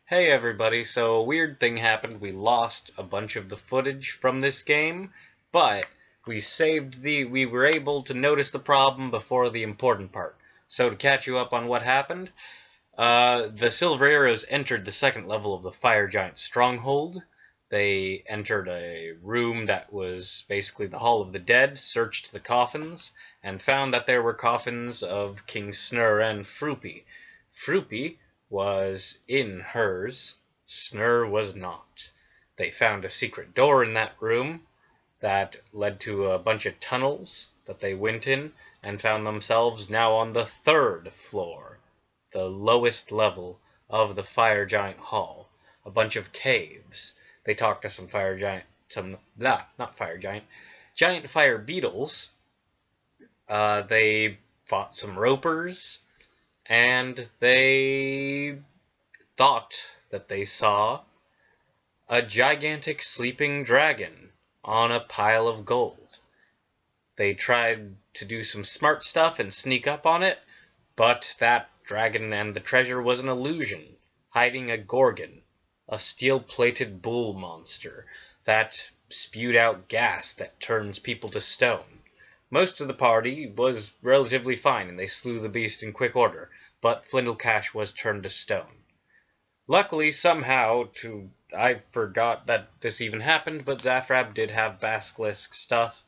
Hey everybody, so a weird thing happened. We lost a bunch of the footage from this game, but we were able to notice the problem before the important part. So to catch you up on what happened, the Silver Arrows entered the second level of the Fire Giant stronghold. They entered a room that was basically the Hall of the Dead, searched the coffins, and found that there were coffins of King Snur and Froopy. Froopy was in hers, Snur was not. They found a secret door in that room that led to a bunch of tunnels that they went in and found themselves now on the third floor, the lowest level of the Fire Giant Hall. A bunch of caves. They talked to some fire giant, not fire giant, giant fire beetles. They fought some ropers, and they thought that they saw a gigantic sleeping dragon on a pile of gold. They tried to do some smart stuff and sneak up on it, but that dragon and the treasure was an illusion, hiding a gorgon, a steel-plated bull monster that spewed out gas that turns people to stone. Most of the party was relatively fine, and they slew the beast in quick order, but Flindlecash was turned to stone. Luckily, somehow, I forgot that this even happened, but Zafrab did have basilisk stuff,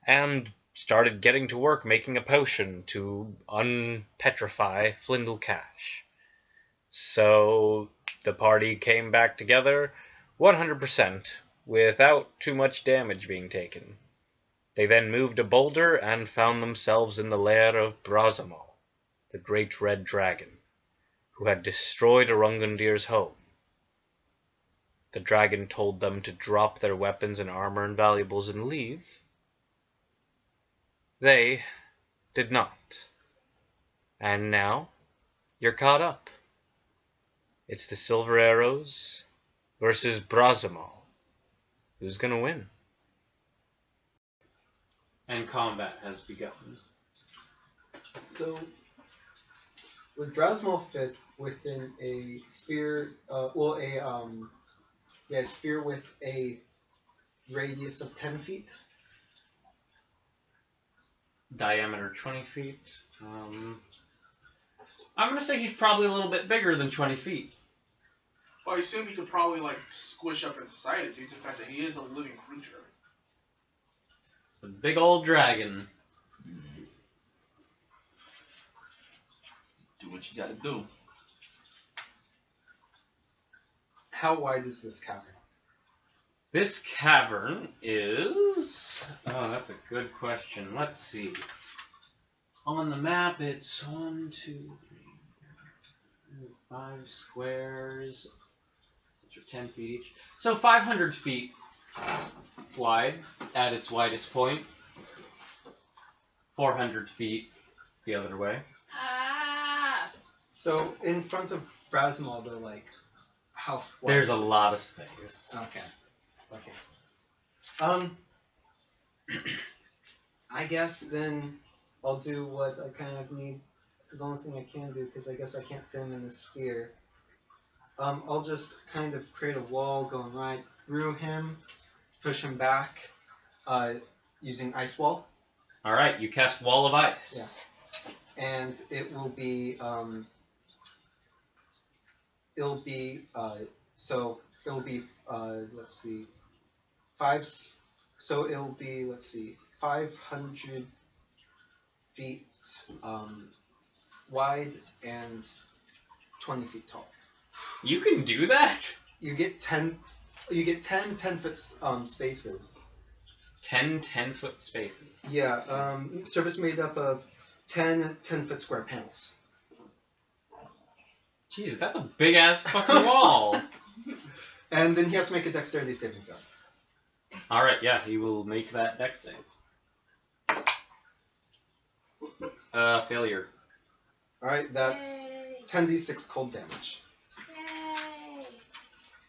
and started getting to work making a potion to unpetrify Flindlecash. So the party came back together 100% without too much damage being taken. They then moved a boulder and found themselves in the lair of Brazzemal, the great red dragon, who had destroyed Arungundir's home. The dragon told them to drop their weapons and armor and valuables and leave. They did not. And now, you're caught up. It's the Silver Arrows versus Brazzemal. Who's gonna win? And combat has begun. So, would Brazzemal fit within a sphere? Sphere with a radius of 10 feet. Diameter 20 feet. I'm gonna say he's probably a little bit bigger than 20 feet. Well, I assume he could probably squish up inside it due to the fact that he is a living creature. It's a big old dragon. Do what you gotta do. How wide is this cavern? This cavern is... Oh, that's a good question. Let's see. On the map, it's 1, 2, 3, 5 squares, which are 10 feet each. So 500 feet wide at its widest point. 400 feet the other way. So, in front of Brazzemal, they're how wide? There's a lot of space. Okay. I guess then I'll do what I kind of need. The only thing I can do, because I guess I can't fit him in the sphere. I'll just kind of create a wall going right through him, push him back, using Ice Wall. All right, you cast Wall of Ice. Yeah. And it will be, let's see, 500 feet wide and 20 feet tall. You can do that? You get 10 10-foot spaces. 10 10-foot spaces. Yeah, surface made up of 10 10-foot square panels. Jeez, that's a big-ass fucking wall. And then he has to make a dexterity saving throw. Alright, yeah, he will make that dex save. Failure. Alright, that's Yay. 10d6 cold damage. Yay!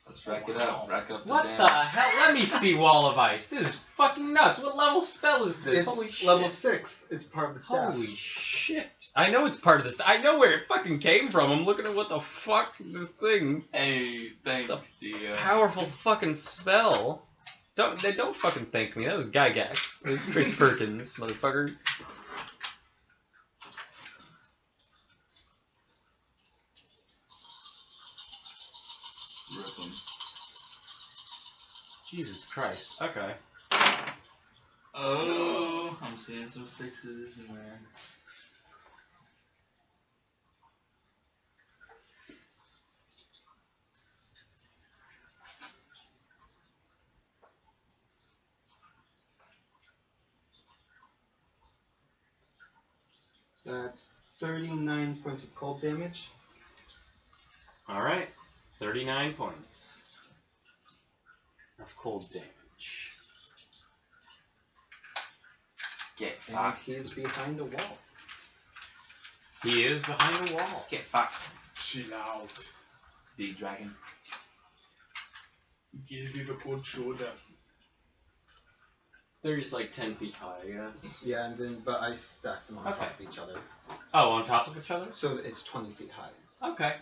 Let's Let's rack it up. Rack up the What damn. the hell? Let me see Wall of Ice. This is fucking nuts. What level spell is this? Holy It's shit. level 6. It's part of the staff. Holy shit. I know it's part of this. I know where it fucking came from. I'm looking at what the fuck this thing. Hey, thanks, It's Theo. Powerful fucking spell. Don't fucking thank me. That was Gygax. That was Chris Perkins, motherfucker. Rip 'em. Jesus Christ. Okay. Oh, I'm seeing some 6s in there. So that's 39 points of cold damage. Alright. 39 points of cold damage. Get And fucked. he's behind a wall. He is behind a wall. Get fucked. Chill out. Big dragon. Give me the cold shoulder. They're just like 10 feet high, yeah? Yeah, and then but I stacked them on Okay. top of each other, Oh, on top of each other? so that it's 20 feet high. Okay.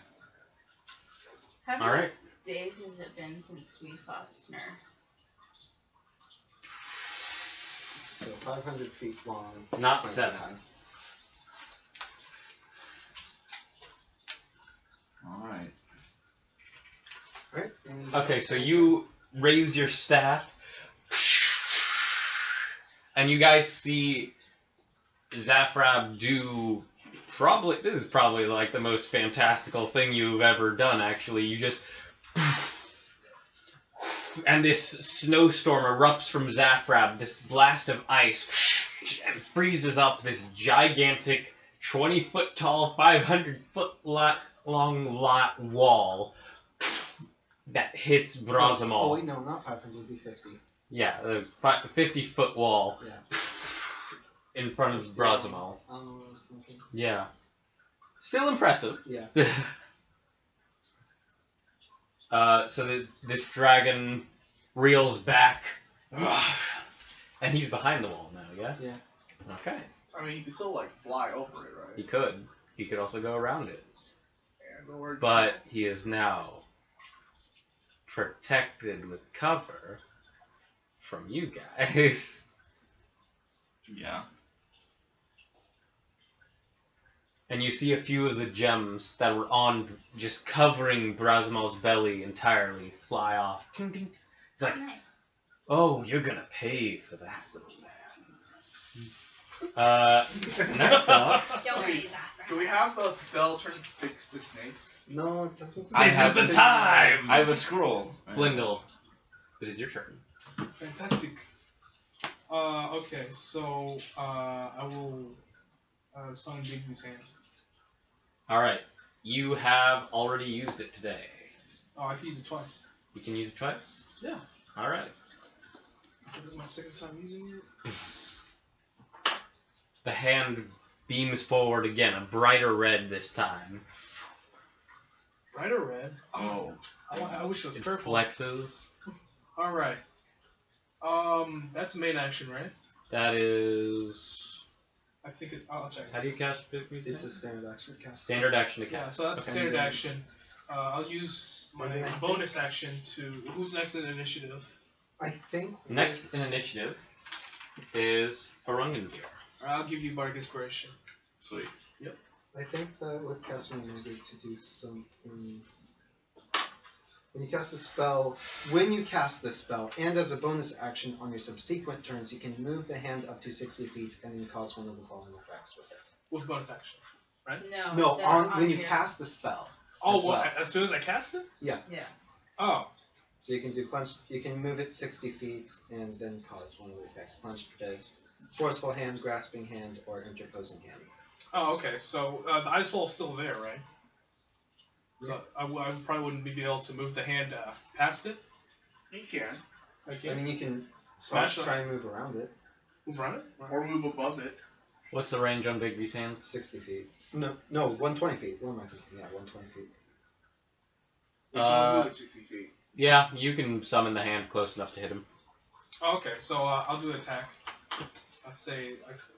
How many Alright. days has it been since we fought Snur? So 500 feet long. Not 20 feet 7. high. Alright. Right. And Okay, so you raise your staff, and you guys see Zafrab do this is probably like the most fantastical thing you've ever done, actually. You just, and this snowstorm erupts from Zafrab, this blast of ice, and freezes up this gigantic 20-foot tall, 500-foot long wall that hits Brazzemal. Oh wait, no, not 500. It'd be 50. Yeah, the 50-foot wall Yeah. in front of Brazzemal. I don't know what I was thinking. Yeah. Still impressive. Yeah. So this dragon reels back, and he's behind the wall now, yes? Yeah. Okay. I mean, you can still like fly over it, right? He could. He could also go around it. And or But he is now protected with cover from you guys. Yeah. And you see a few of the gems that were on, just covering Brazzemal's belly entirely, fly off. Ting, ting. It's like, Nice. oh, you're gonna pay for that, little man. Next up, Don't Wait, raise that. do we have the spell turn sticks to snakes? No, it doesn't. I This have is the a- time! I have a scroll. Blingle, it is your turn. Fantastic. Okay, so I will summon Bigby's hand. Alright, you have already used it today. Oh, I can use it twice. You can use it twice? Yeah. Alright. So this is my second time using it. The hand beams forward again, a brighter red this time. Right or red? Oh. I wish it was It purple. flexes. All right. That's main action, right? That is... I think it. I'll check. How do you cast Bigby's It's a hand? standard action cast. Standard action to Yeah, cast. so that's Okay. standard action. I'll use my And then I think- bonus action to. Who's next in initiative? I think. Next in initiative is Arungandir. I'll give you Bardic Inspiration. Sweet. I think that with casting magic to do something. When you cast a spell, and as a bonus action on your subsequent turns, you can move the hand up to 60 feet and then cause one of the following effects with it. With bonus action. No. No, they're on when you here. cast the spell. Oh, As well, well. as soon as I cast it? Yeah. Oh. So you can do clench. You can move it 60 feet and then cause one of the effects: clenched fist, forceful hand, grasping hand, or interposing hand. Oh, okay. So the ice wall's still there, right? Yeah. I probably wouldn't be able to move the hand past it. You can. Okay. I mean, you can Smash try and move around it. Move around it? Or move above it. What's the range on Bigby's hand? 60 feet. No, 120 feet. What am I thinking? Yeah, 120 feet. You can only move it 60 feet. Yeah, you can summon the hand close enough to hit him. Oh, okay, so I'll do the attack. I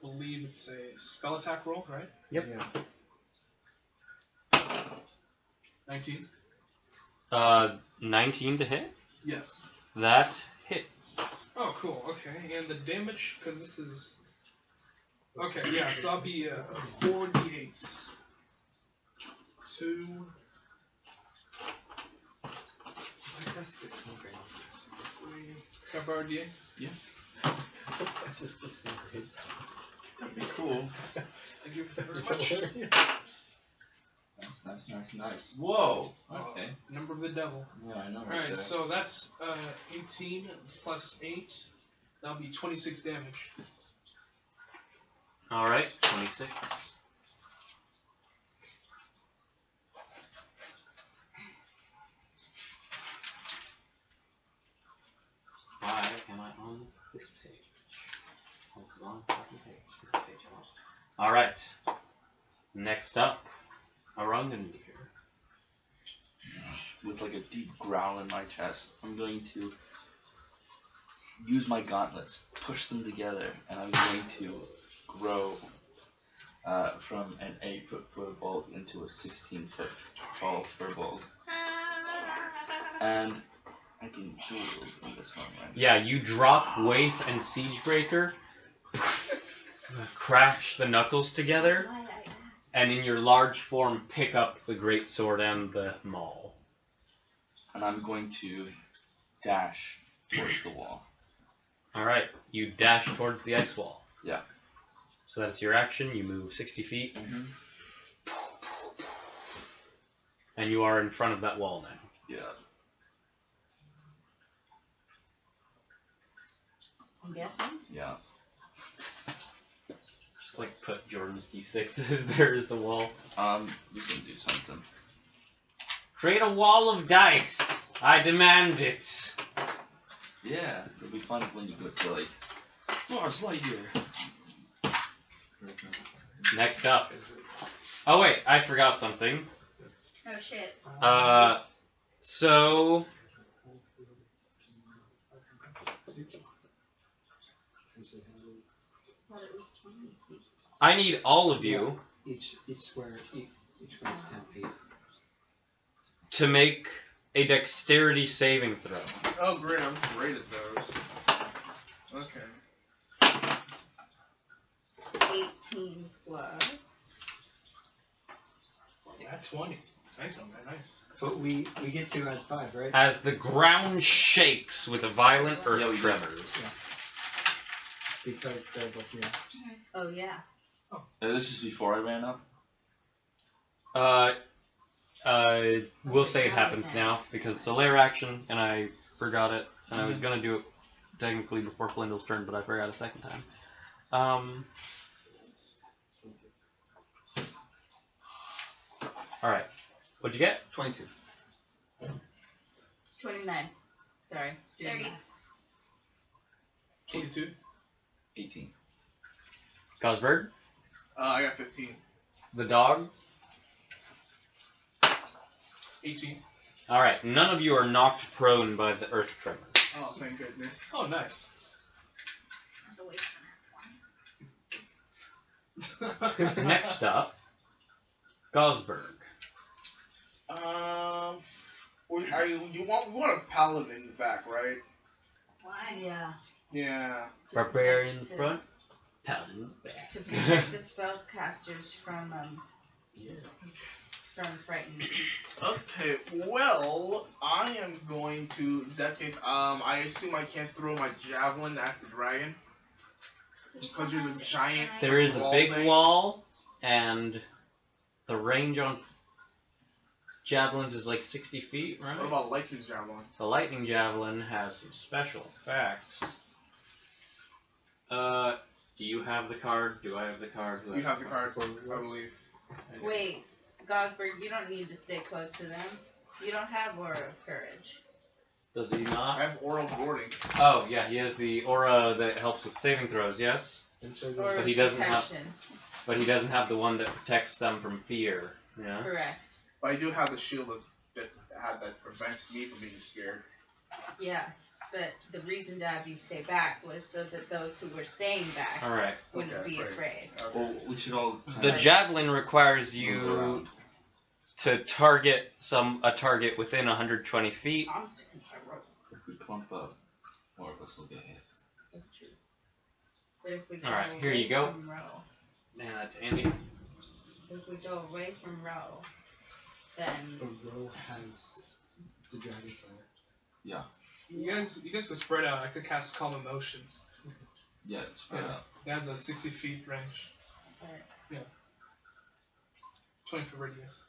believe it's a spell attack roll, right? Yep. Yeah. 19. 19 to hit. Yes. That hits. Oh, cool. Okay, and the damage, because this is. Okay, yeah. So I'll be 4d8s. 2. That's disintegrating. 3. Can I borrow a d8? Just disintegrating. That'd be cool. Thank you very much. Nice. Whoa. Oh, Okay. Number of the devil. Yeah, I know. Right Alright, there. so that's 18 plus 8. That'll be 26 damage. Alright, 26. Why am I on this page? This is on fucking page. This is the page I want. Alright. Next up, Arungandir. With like a deep growl in my chest, I'm going to use my gauntlets, push them together, and I'm going to grow from an 8-foot firbolg into a 16-foot tall firbolg. And I can do it in this one, right? Yeah, you drop Waif and Siegebreaker, crash the knuckles together, and in your large form pick up the great sword and the maul. And I'm going to dash towards the wall. Alright, you dash towards the ice wall. Yeah. So that's your action, you move 60 feet, Mm-hmm. and you are in front of that wall now. Yeah. I'm guessing. Yeah. Just like put Jordan's D6s there is the wall. We can do something. Create a wall of dice! I demand it! Yeah, it'll be fun when you go to like Mars Lightyear. Next up. Oh wait, I forgot something. Oh shit. So Thought it was 20 feet. I need all of you Each square is 10 feet. to make a dexterity saving throw. Oh, great! I'm great at those. Okay. 18 plus. At 20. Nice one, man. Nice. But we get to add 5, right? As the ground shakes with a violent earth Yeah, we do. tremors. Because they're both yes. Oh yeah. This is before I ran up. We'll say it happens now because it's a lair action and I forgot it and I was gonna do it technically before Flindle's turn, but I forgot a second time. Alright. What'd you get? 22. 29. Sorry. 30. 22. 18. Gosberg? I got 15. The dog? 18. Alright, none of you are knocked prone by the earth tremor. Oh, thank goodness. Oh, nice. That's a waste of one. Next up, Gosberg. You want a paladin in the back, right? Why? Yeah. Yeah. Barbarian To- front, paladin back. To protect the spellcasters from frightened. Okay. Well, I am going to. In that case, I assume I can't throw my javelin at the dragon because there's a giant. There is a wall big thing. wall, and the range on javelins is like 60 feet, right? What about lightning javelin? The lightning javelin has some special effects. Do you have the card? Do I have the card? Who You has have the card, I believe. Wait, Gosberg, you don't need to stay close to them. You don't have Aura of Courage. Does he I not? have oral warding. Oh, yeah, he has the aura that helps with saving throws, yes? And so Aura But of he doesn't have- Protection. But he doesn't have the one that protects them from fear, yeah? Correct. But I do have the shield that had that for prevents me from being scared. Yes, but the reason to have you stay back was so that those who were staying back All right. wouldn't Okay, be afraid. afraid. Well, we should all. The Right. javelin requires Move you around. to target a target within 120 feet. I'm sticking to my rope. If we clump up, more of us will get hit. That's true. But if we go All right, here away you go. from row, And Andy. if we go away from row, then The row has the dragon slayer. You guys can spread out. I could cast Calm Emotions. Yeah, spread Yeah. out. It has a 60 feet range. Alright. 20 foot radius.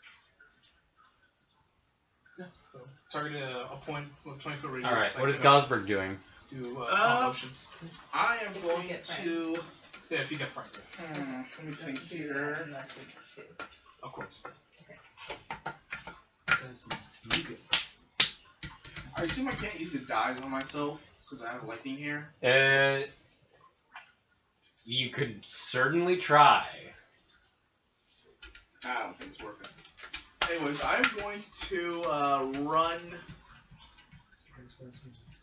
Yeah. So target a point with 20 foot radius. All right. I What is can, Gosberg doing? Do Calm Emotions. I am If we going get to. Yeah, if you get frightened. Let me think do here. that unless we do. Of course. That's nice. You get I assume I can't use the dies on myself because I have lightning here. You could certainly try. I don't think it's worth it. Anyways, I'm going to run.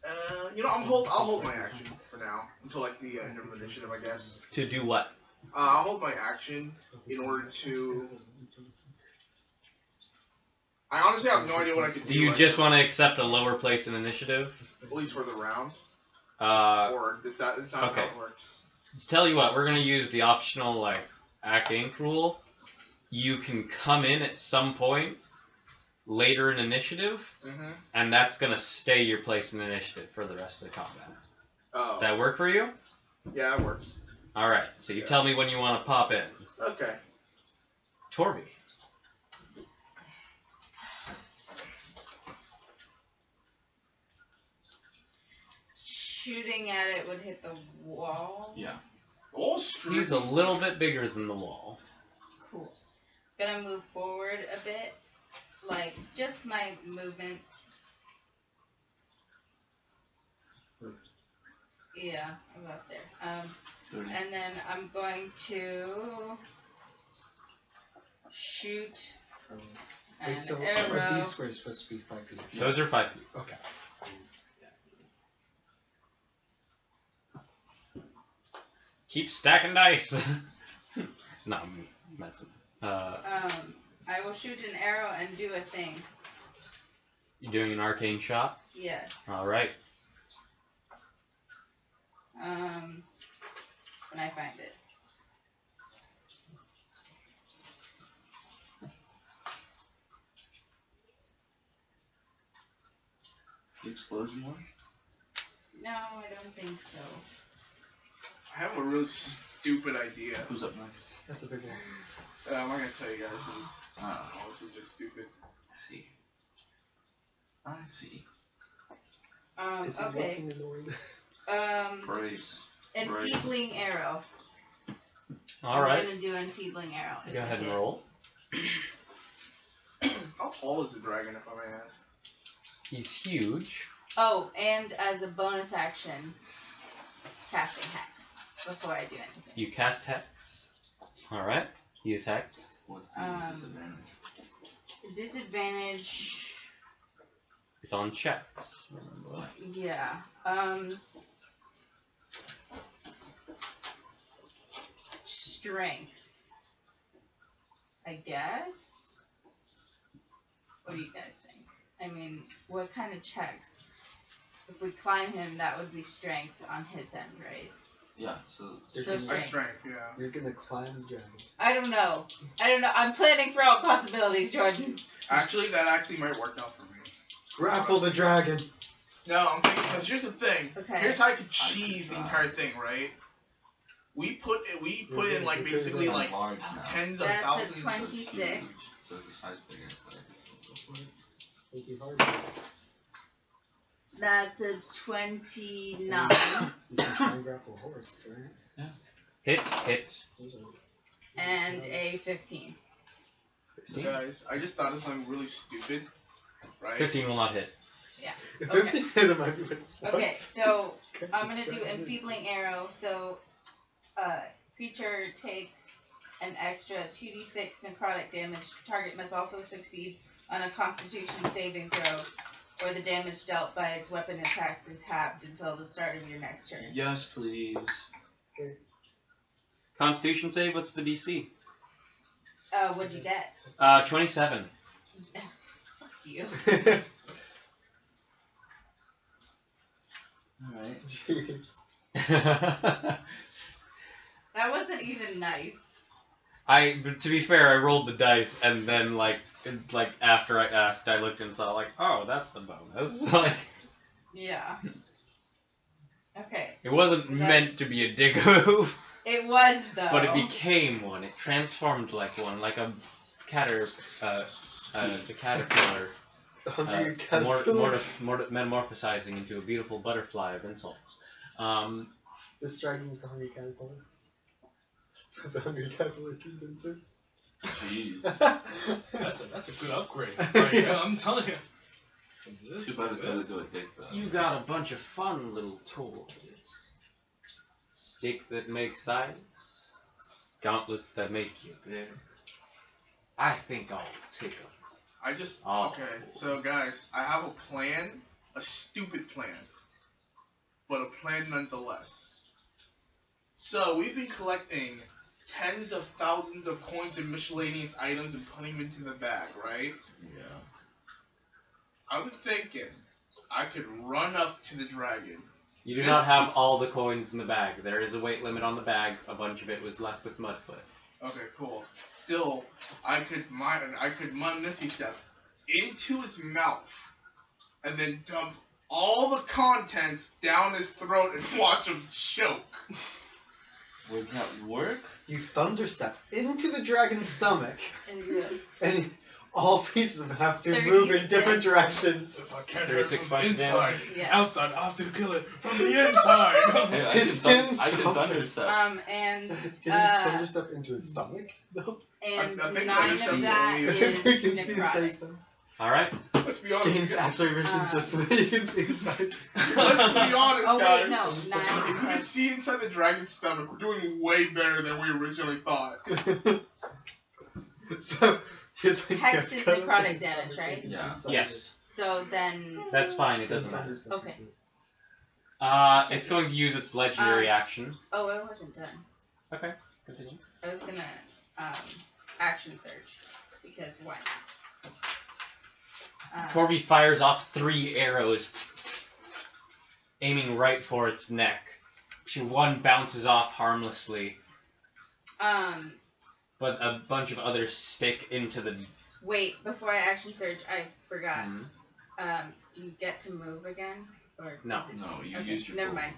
I'll hold my action for now until like the end of the initiative, I guess. To do what? I'll hold my action in order to. I honestly have no idea what I could do. Do you right just now, want to accept a lower place in initiative? at least for the round, Uh, or is that okay. How it works? Let's tell you what. We're gonna use the optional like Inc. rule. You can come in at some point later in initiative, Mm-hmm. and that's gonna stay your place in initiative for the rest of the combat. Oh, Does that work for you? yeah, that works. All right. So you Yeah. tell me when you want to pop in. Okay. Torby. Shooting at it would hit the wall. Yeah. Oh, screw He's a little bit bigger than the wall. Cool. Gonna move forward a bit. Like, just my movement. Yeah, about there. 30. And then I'm going to shoot an Wait, so arrow. these squares supposed to be 5 feet? Those are 5 feet. Okay. Keep stacking dice. No, I'm messing. I will shoot an arrow and do a thing. You doing an arcane shot? Yes. All right. When I find it. The explosion one? No, I don't think so. I have a really stupid idea. Who's up next? That's a big one. I'm not gonna tell you guys, but it's Ah, honestly just stupid. I see. I see. Is he Okay. looking annoyed? Brace. Enfeebling arrow. All I'm right. gonna do enfeebling arrow. Go ahead and roll. How tall is the dragon, if I may ask? He's huge. Oh, and as a bonus action, casting hex before I do anything. You cast hex. All right. He is hexed. What's the disadvantage? Disadvantage. It's on checks. Remember. Yeah. Strength. I guess. What do you guys think? I mean, what kind of checks? If we climb him, that would be strength on his end, right? Yeah, so So My strength. strength, yeah. You're gonna climb the dragon. I don't know. I'm planning for all possibilities, Jordan. Actually, that actually might work out for me. Grapple the dragon. No, I'm thinking, because here's the thing. Okay. Here's how I could cheese try. the entire thing, right? We put in like basically You're like large now. tens of That's a thousands. 26. So it's a size bigger, so I guess we'll go for it. It'd be hard. That's a 29. You can try and grapple a horse, right? Hit. Those are- And a 15. So guys, I just thought of something really stupid, right? 15 will not hit. If Okay. 15 hit him, I'd be like, what? Okay, so I'm gonna do enfeebling arrow. So, creature takes an extra 2d6 necrotic damage. Target must also succeed on a Constitution saving throw or the damage dealt by its weapon attacks is halved until the start of your next turn. Yes, please. Constitution save, what's the DC? What'd you get? 27. Fuck you. Alright. Jeez. That wasn't even nice. To be fair, I rolled the dice, and then, after I asked, I looked and saw, oh, that's the bonus. Yeah. Okay. It wasn't So meant to be a dig move, It was, though. but it became one. It transformed like one, like a the caterpillar. The hungry caterpillar. Metamorphosizing into a beautiful butterfly of insults. This dragon is the hungry caterpillar. That's what the hungry caterpillar turns into. Jeez. That's a good upgrade. Right, yeah, I'm telling you. This Too is bad it good. doesn't do a dick though. You got a bunch of fun little toys. Stick that makes silence. Gauntlets that make you better. I think I'll take them. I just Oh. okay. So guys, I have a plan, a stupid plan, but a plan nonetheless. So we've been collecting tens of thousands of coins and miscellaneous items and putting them into the bag, right? Yeah. I'm thinking I could run up to the dragon. You do This not have is- all the coins in the bag. There is a weight limit on the bag. A bunch of it was left with Mudfoot. Okay, cool. Still, I could Missy step into his mouth and then dump all the contents down his throat and watch him choke. Would that work? You thunderstep into the dragon's stomach, And and all pieces of them have to 36. move in different directions. If I can't 36 hurt from the points of inside, Yeah. outside, I have to kill it from the inside. Hey, I His can skin's I can softer. thunderstep. and Can you thunderstep into his stomach? No. and I think 9 there's of that some- We can is see inside necrotic. stuff. Alright? Let's be honest. Gains X-ray vision just so that you can see inside. Let's be honest, Oh guys. wait, no, If 9 we can plus. see inside the dragon's stomach, we're doing way better than we originally thought. So here's what you Hex guys is cut necrotic open his damage, stomach so you right? can see Yeah. inside Yes. So then, That's fine. of It doesn't matter. Thunderstep. Okay. It's going to use its legendary action. oh, I wasn't done. Okay. Continue. I was gonna action search because why not? Corby fires off 3 arrows, aiming right for its neck. One bounces off harmlessly, but a bunch of others stick into the. Wait, before I action search, I forgot. Mhm. Do you get to move again, or No. is it- No, you Okay, used your never full mind.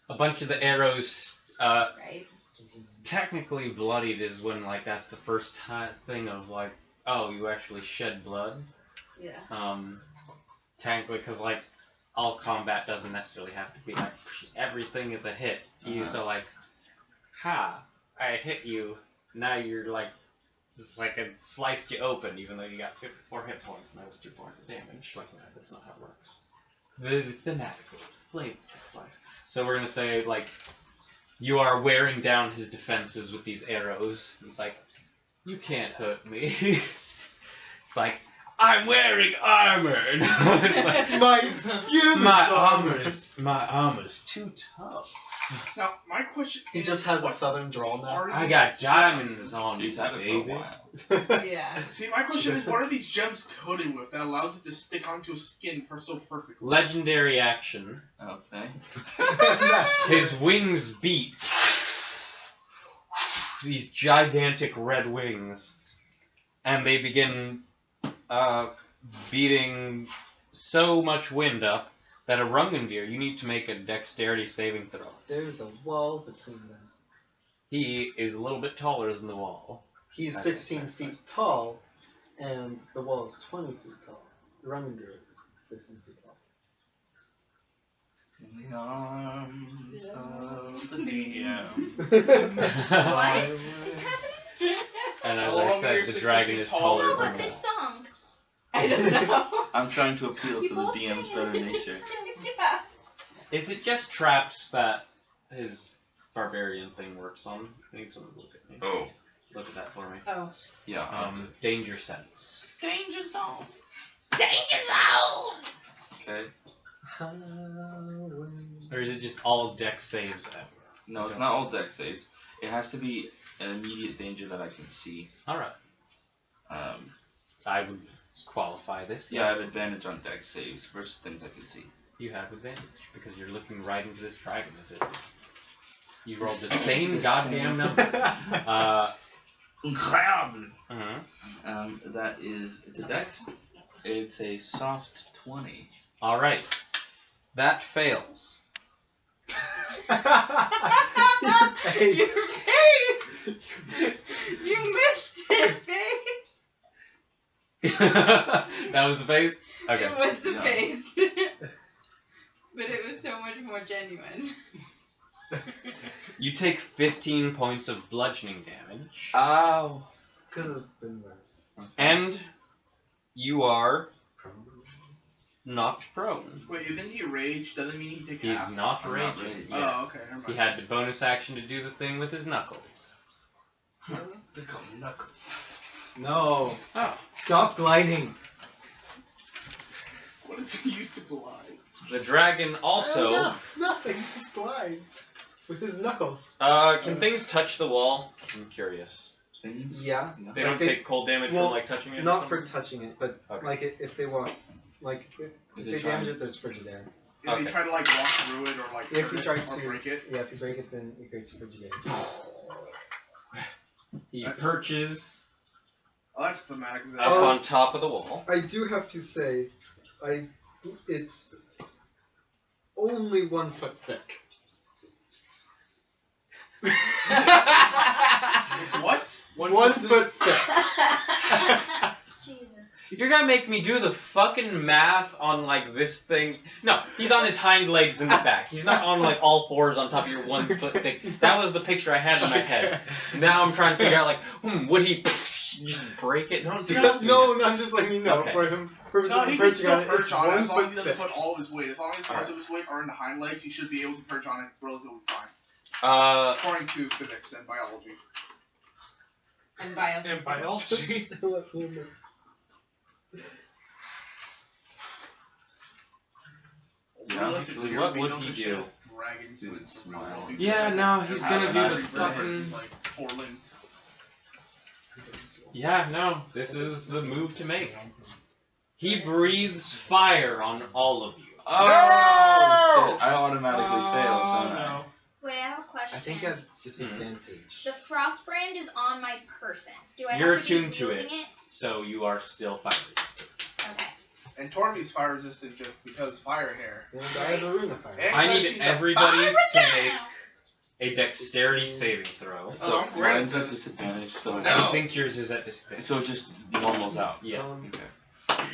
A bunch of the arrows, Right? technically bloodied is when that's the first thing of oh, you actually shed blood. Yeah. Technically, because all combat doesn't necessarily have to be everything is a hit. You ha, I hit you. Now you're it's like it sliced you open, even though you got 54 hit points and that was 2 points of damage. That's not how it works. The thematically, flavor-wise. So we're gonna say you are wearing down his defenses with these arrows. He's like, you can't hurt me. It's like, I'm wearing armor. It's like, My skin. my armor's too tough. Now, my question He is, just has a what southern drawl now. are I these got gems? diamonds on me, He's had it for a baby. while. Yeah. See, my question is, what are these gems coated with that allows it to stick onto his skin so perfectly? Legendary action. Okay. His wings beat. These gigantic red wings. And they begin beating so much wind up that a Rungandir, you need to make a dexterity saving throw. There's a wall between them. He is a little bit taller than the wall. He's Okay, 16 okay, feet tall, and the wall is 20 feet tall. The running gear is 16 feet tall. In the arms of the DM. What is happening? And as Oh, I you're said, the 60 dragon feet is tall. taller What than about the this wall. song? I don't know. I'm trying to appeal You to the both DM's sing better it. nature. Yeah. Is it just traps that his barbarian thing works on? I need someone to look at me. Oh. Look at that for me. Oh. Yeah. Danger sense. Danger zone. Danger zone! Okay. Or is it just all deck saves? No, it's not all deck saves. It has to be an immediate danger that I can see. Alright. I would qualify this. Yeah, I Yes. have advantage on deck saves versus things I can see. You have advantage because you're looking right into this dragon. Is it? You rolled the same goddamn number. Incredible. Uh-huh. It's a dex. It's a soft 20. All right. That fails. Your face! You missed it, face! That was the face? Okay. It was the No. face. But it was so much more genuine. You take 15 points of bludgeoning damage. Ow. Could have been worse. And you are knocked prone. Wait, isn't he raged? Doesn't mean he takes He's half. not I'm not raging. raged. yet. Oh, okay, never mind. He had the bonus action to do the thing with his knuckles. They call me Knuckles. No. Oh. Stop gliding. What does he use to glide? The dragon also. No, nothing. He just glides with his knuckles. Can things touch the wall? I'm curious. Things? Yeah. No. They Like don't they- take cold damage well, from like touching it? or Not for something? touching it, but Okay. like if they want, like if they they try damage and- it, there's Frigidaire. If Okay. you try to like walk through it or like If turn you try it or to break it. yeah, if you break it, then it creates Frigidaire. He That's- perches Oh, that's thematic. Isn't it? up Oh. on top of the wall. I do have to say, it's only 1 foot thick. It's what? 1 foot thick. Jesus. You're gonna make me do the fucking math on like this thing. No, he's on his hind legs in the back. He's not on like all fours on top of your 1 foot thick. That was the picture I had in my head. Now I'm trying to figure out like, would he just break it? Don't do that. No, I'm just letting you know. Okay. For him, purposes No, of he can perching on still it, it's perch on it 1 as long as foot he doesn't thick. put all of his weight. As long as most Alright. of his weight are in the hind legs, he should be able to perch on it relatively fine. According to physics and biology. And biology. And biology. Just let me know. Yeah, Realistically, what we would don't he just do? show Dragons He would in the smile. real world. Yeah, no, he's gonna do the Automatic fucking. He's like 4 limbed. Yeah, no, this is the move to make. He breathes fire on all of you. Oh! I automatically failed, don't I? No. Wait, I have a question. I think I have disadvantage. The frost brand is on my person. Do I You're have to be attuned to wielding it. So you are still fire resistant. Okay. And Torby's fire resistant just because fire hair. Then I have a rune of fire. And I because need she's a everybody fire to make Now. a dexterity saving throw. Oh, So I'm great at mine's at this. disadvantage, so I No. think yours is at disadvantage. so it just normals out. Yeah. Okay.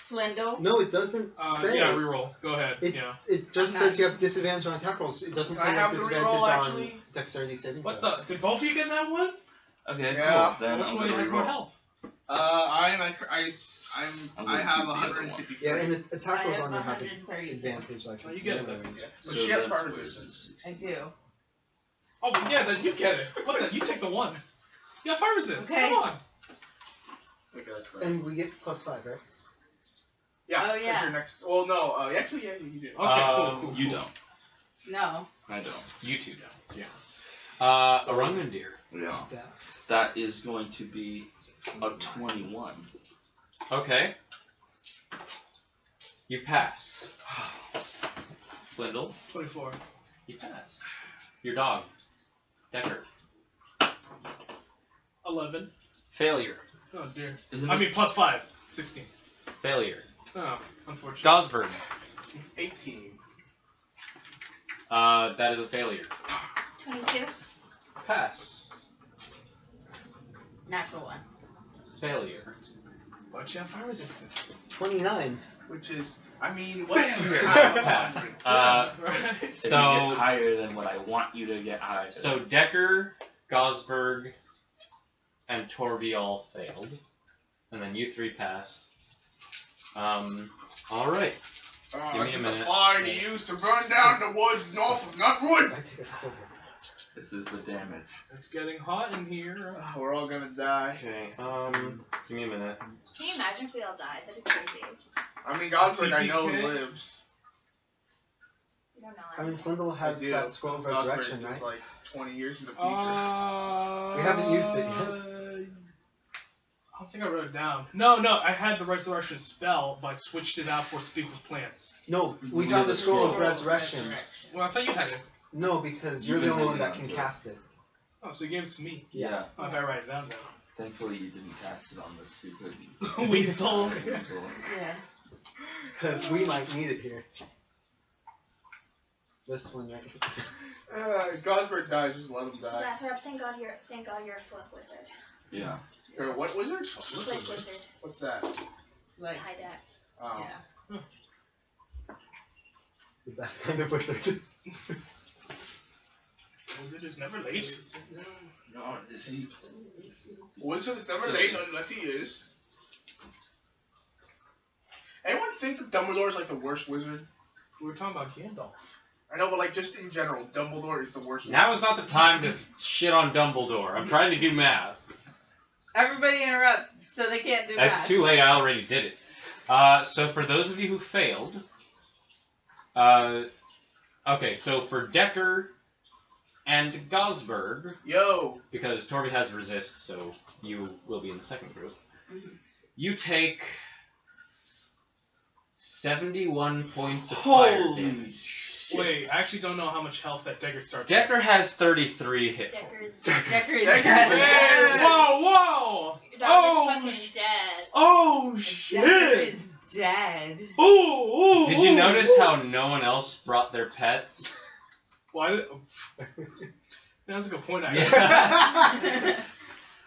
Flindle. No, it doesn't say. Yeah, reroll. Go ahead. It- Yeah. It just I'm says you have disadvantage on attack rolls. It doesn't Can say I you have have the disadvantage reroll, on actually? dexterity saving What throws. the? Did both of you get that one? Okay, Yeah. cool. Then Which I'm one gonna has more reroll. health? I I'm have gonna keep the other 153. Yeah, and the I attack rolls have on you have 132. advantage. Like Oh, you get it melee then. range. Yeah. But she has that's fire versus resistance. I 60. do. Oh, well, yeah, then you get it. What the? You take the one. You got fire resist. Okay. Come on. Okay, that's right. And we get +5, right? Yeah, Oh, that's yeah. your next. Well, no, actually, yeah, you do. Okay, cool. You don't. No. I don't. You two don't. Yeah. So- Arangundir. Yeah. That. That is going to be a 21. Okay. You pass. Flindle, 24. you pass. Your dog. Decker. 11. Failure. Oh dear. Isn't I it? mean, +5. 16. Failure. Oh, unfortunate. Gosberg. 18. That is a failure. 22. Pass. Natural one. Failure. But you have fire resistance. 29. Which is, I mean, what's Bam! your Pass. Right. If you So- get higher than what I want you to get higher. So Decker, Gosberg, and Torby all failed. And then you three passed. Alright. Give me it's a a minute. fire you use to burn down the woods north of Nutwood. I take a cold one. This is the damage. It's getting hot in here. We're all gonna die. Okay, give me a minute. Can you imagine if we all died? That'd be crazy. I mean, Gosford, I know TPK? lives. You don't know I mean, everything. Flindle has I do. that scroll of Gosford resurrection, is right? like 20 years in the future. We haven't used it yet. I don't think I wrote it down. No, I had the resurrection spell, but I switched it out for Speak with Plants. No, we found the scroll of resurrection. Well, I thought you had it. No, because you're the only one that can cast it. Oh, so you gave it to me. Yeah. Oh, I better write it down Thankfully, you didn't cast it on this stupid then. Weasel. weasel. Yeah. Because we might need it here. This one, right? Gosford dies, just let him die. Zathrop, thank God you're a flip wizard. Yeah. Or what wizard? Flip wizard. What's that? Like, High dex. Oh. yeah. It's that kind of wizard. Wizard is never late. No, is he? Wizard is never So- late unless he is. Anyone think that Dumbledore is like the worst wizard? We were talking about Gandalf. I know, but like just in general, Dumbledore is the worst. Now is not the time to shit on Dumbledore. I'm trying to do math. Everybody interrupt so they can't do That's math. too late, I already did it. So for those of you who failed, okay, so for Decker and Gosberg, Yo. because Torby has resist, so you will be in the second group, Mhm. you take 71 points of fire Holy damage. shit. Wait, I actually don't know how much health that Decker starts Decker has 33 hit points. Decker's. Decker is Decker's dead. dead. Whoa, whoa! Your dog Oh, is fucking dead. Oh, Decker shit! is dead. Ooh, Did you notice how no one else brought their pets? Why did... That's a good point, actually. Yeah.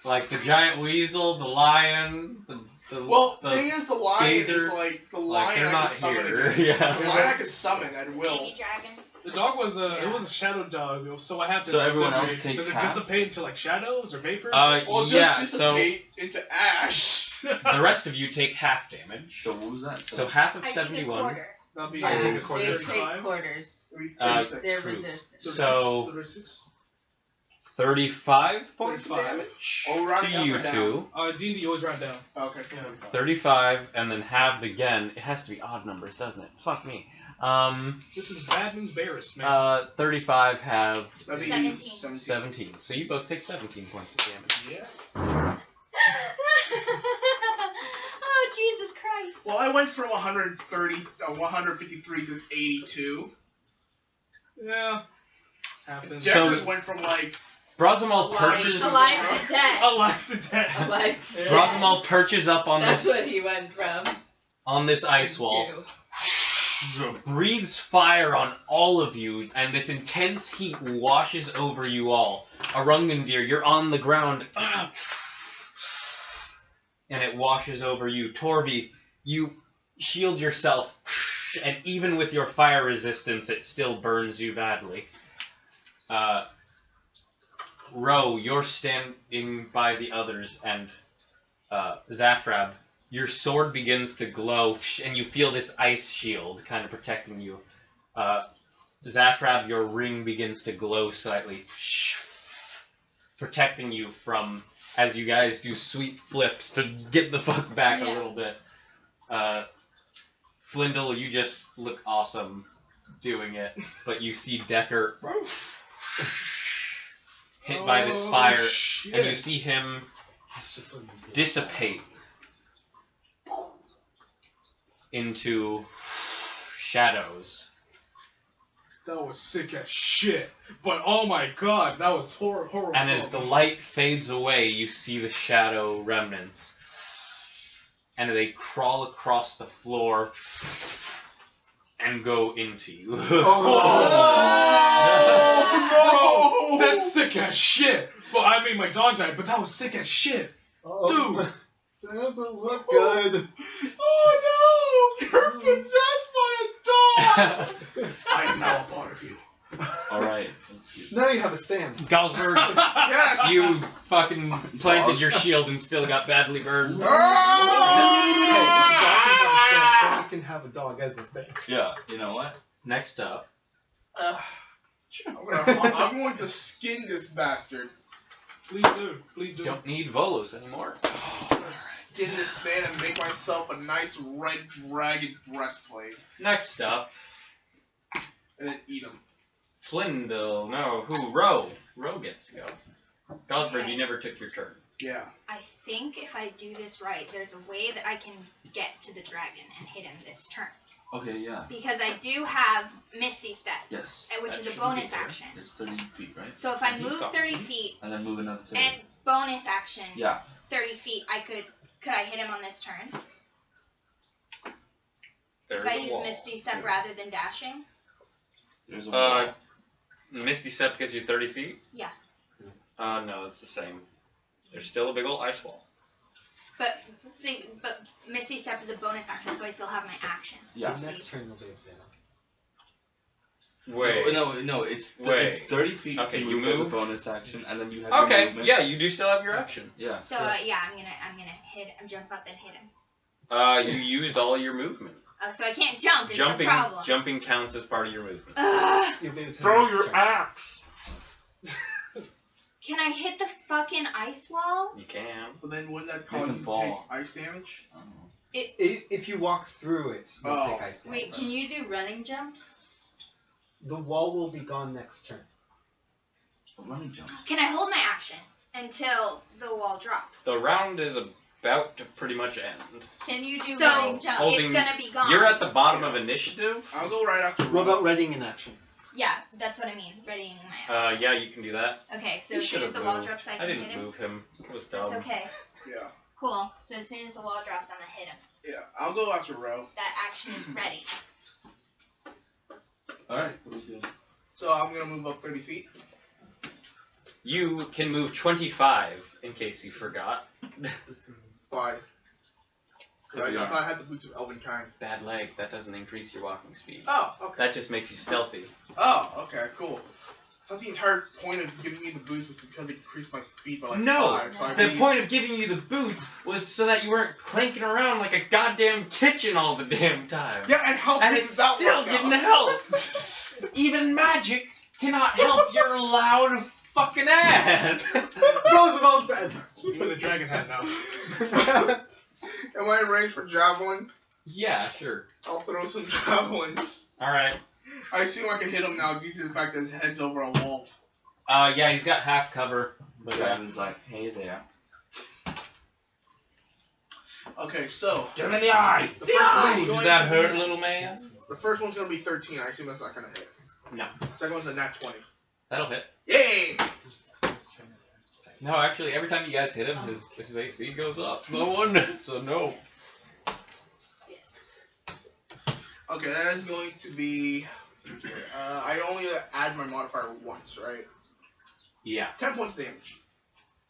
Like the giant weasel, the lion, the Well, the the thing is, the lion is gazer, like the like lion they're I not can summon here. again. Yeah. The lion I can summon at will. Baby dragon. The dog was a Yeah. it was a shadow dog. So what happens? So everyone does else it, takes does it half? dissipate into like shadows or vapors? Or Yeah. just So dissipate into ash. the rest of you take half damage. So what was that? So half of I take a 71. quarter. That'll be I think Yeah, a quarter they is take 35. quarters. Uh, They're True. resistant. So- 36. 35 points of 35. damage Oh, we're rounding to up you or down? two. D&D always round down. Okay. Yeah. 35 and then halved again. It has to be odd numbers, doesn't it? Fuck me. This is bad news bears, man. 35 have That'd be 17. 17. So you both take 17 points of damage. Yeah. Oh, Jesus Christ. Well, I went from 153 to 82. Yeah. Happens. So- Decker went from like Brazzemal Alive. perches. Alive to dead. Alive to death. Alive to Yeah. Brazzemal perches up on That's this what he went from. ice wall. to. Breathes fire on all of you, and this intense heat washes over you all. Arungandir, you're on the ground, and it washes over you. Torby, you shield yourself, and even with your fire resistance, it still burns you badly. Ro, you're standing by the others, and Zathrab, your sword begins to glow, and you feel this ice shield kind of protecting you. Zathrab, your ring begins to glow slightly, protecting you from, as you guys do sweet flips to get the fuck back a Yeah. little bit. Flindle, you just look awesome doing it, but you see Decker hit by this fire, Shit. and you see him It's just like dissipate into shadows. That was sick as shit. But oh my god, that was horrible. And as the light fades away, you see the shadow remnants. And they crawl across the floor and go into you. Oh, no! That's sick as shit. Well, I mean, my dog died, but that was sick as shit. oh, Dude. that doesn't look good. Oh no! You're possessed by a dog! I am now a part of you. Alright. Now you have a stand. Galsberg, Yes! you fucking planted your shield and still got badly burned. Hey, if a dog can have a stand, someone can have a dog as a stand. Yeah, you know what? Next up, I'm going to skin this bastard. Please do. Please do. Don't need Volos anymore. I'm gonna skin this man and make myself a nice red dragon breastplate. Next up, And then eat him. Flindle. No, who? Ro. Ro gets to go. Gosford, you never took your turn. Yeah. I think if I do this right, there's a way that I can get to the dragon and hit him this turn. Okay, yeah. Because I do have Misty Step, Yes. which That is a should bonus be there. action. It's 30 feet, right? So if I And he's move got- 30 feet And then move another 30. and bonus action Yeah. 30 feet, could I hit him on this turn? There's If I a use wall. Misty Step rather than dashing? There's a wall. Misty Step gets you 30 feet? Yeah. No, it's the same. There's still a big old ice wall. But Misty Step is a bonus action, so I still have my action. Yeah. The next turn you'll be able to. Wait. No, it's Wait. it's 30 feet Okay, to you move as a move? bonus action, and then you have your Okay, movement. yeah, you do still have your action. Yeah. So yeah, I'm gonna jump up and hit him. You used all your movement. Oh, so I can't jump. Is the problem? Jumping counts as part of your movement. Ugh. You'll be able to Throw next your turn. axe. Can I hit the fucking ice wall? You can. But then wouldn't that Make cause him you to fall. take ice damage? I don't know. If you walk through it, you'll Oh. take ice damage. Wait, can you do running jumps? The wall will be gone next turn. A running jump. Can I hold my action until the wall drops? The round is about to pretty much end. Can you do So- running jumps? Holding- It's gonna be gone. You're at the bottom of initiative. I'll go right after What Ro. about readying in action? Yeah, that's what I mean. Readying my action. Yeah, you can do that. Okay, so You as soon should as have the wall moved. drops, I I can didn't hit him. move him. It was dumb. That's okay. Yeah. Cool. So as soon as the wall drops, I'm gonna hit him. Yeah. I'll go after Ro. That action is ready. Alright, what are we doing? So I'm gonna move up 30 feet. You can move 25, in case you forgot. Why? 'Cause I thought I had the boots of elven kind. Bad leg. That doesn't increase your walking speed. Oh, okay. That just makes you stealthy. Oh, okay, cool. I thought the entire point of giving me the boots was because it increased my speed by like No, 5. So I The need- point of giving you the boots was so that you weren't clanking around like a goddamn kitchen all the damn time. Yeah, and how And did it that still work didn't out? help. Even magic cannot help your loud fucking ass. Roosevelt's dead! Even the dragon had now. Am I in range for javelins? Yeah, sure. I'll throw some javelins. Alright. I assume I can hit him now due to the fact that his head's over a wall. Yeah, he's got half cover. The dragon's like, hey there. Okay, so Get him in the eye! the first one's Does going that to hurt, be, little man? the first one's gonna be 13. I assume that's not gonna hit. No. The second one's a nat 20. That'll hit. Yay! No, actually, every time you guys hit him, his AC goes up. No wonder. So no. Okay, that is going to be. I only add my modifier once, right? Yeah. 10 points of damage.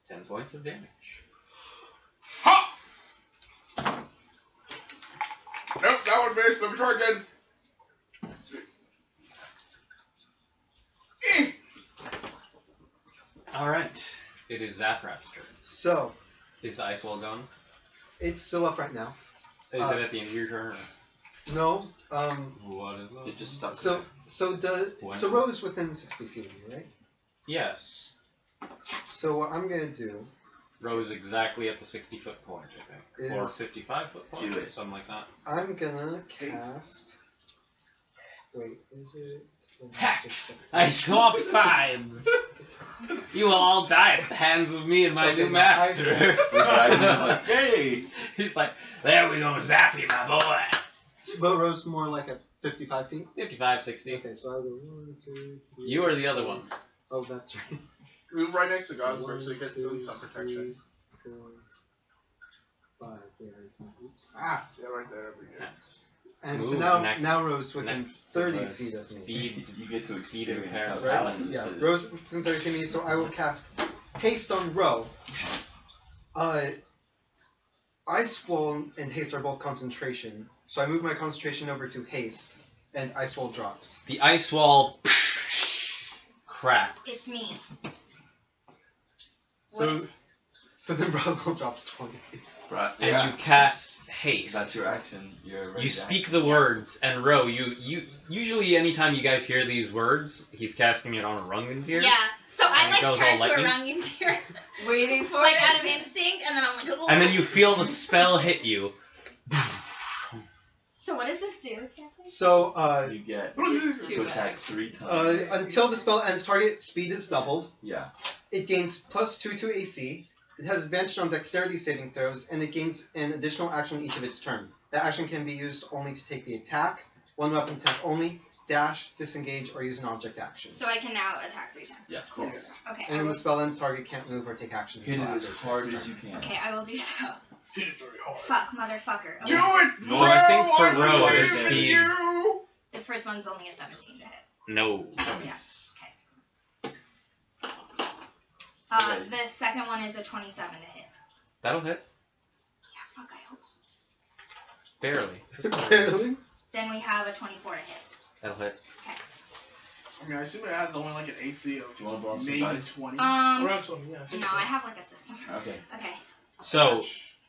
10 points of damage. Ha! Nope, that one missed. Let me try again. Eh. Alright. It is Zaprap's turn. So, Is the ice wall gone? it's still up right now. Is it at the end of your turn? No, What is that? It just stuck so Rose within 60 feet of you, right? Yes. So what I'm gonna do Rose exactly at the 60-foot point, I think. Or is 55-foot point, Do it. something like that. I'm gonna cast. Wait, is it? Hex! I swap sides! You will all die at the hands of me and my Okay, new no, I- master. The dragon is like, hey! He's like, there we go, Zappy, my boy! But Rose more like at 55 feet. 55, 60. Okay, so I'll go 1, 2, 3. You are the other one. Oh, that's right. Move right next to God's One, so he gets at least some protection. 2, 4, 5. There is one. Ah, yeah, right there. Every day. Next. And so Move now, next- now Rose within Next 30 to the feet of me. Speed. You get to Speed experience how impairment. Right? paladins Yeah, is. Rose within 30 feet of me, so I will cast Haste on Ro. Ice Wall and Haste are both concentration, so I move my concentration over to Haste, and Ice Wall drops. The ice wall cracks. It's me. So What is- So then Brazzemal drops 20. Right. And Yeah. you cast haste. That's your action. You're ready You to speak action. the words, and Ro, you usually anytime you guys hear these words, he's casting it on a Rungendeer. Yeah. So I And it like goes turn all to a lightning. Rungendeer, Waiting for like it. out of instinct, and then I'm like, oh. And then you feel the spell hit you. So what does this do exactly? So You get Two to attack back. 3 times. until the spell ends, target speed is doubled. Yeah. It gains +2 to AC. It has advantage on dexterity saving throws, and it gains an additional action each of its turn. That action can be used only to take the attack, one weapon attack only, dash, disengage, or use an object action. So I can now attack 3 times. Yeah. Cool. Yes. Okay. And when the spell ends, target can't move or take action Hit until it after as its hard next as turn. you can. Okay, I will do so. Hit it very hard. Fuck, motherfucker. Do Okay. it, No, I think for I'm Ro, waiting his for speed- you. The first one's only a 17 to hit. No. Yeah. Okay. The second one is a 27 to hit. That'll hit. Yeah, fuck, I hope so. Barely. Barely. Then we have a 24 to hit. That'll hit. I mean, I assume it has only like an AC of Do you want to borrow some maybe dice? 20. Around 20, yeah. No, I have like a system. Okay. Okay. So,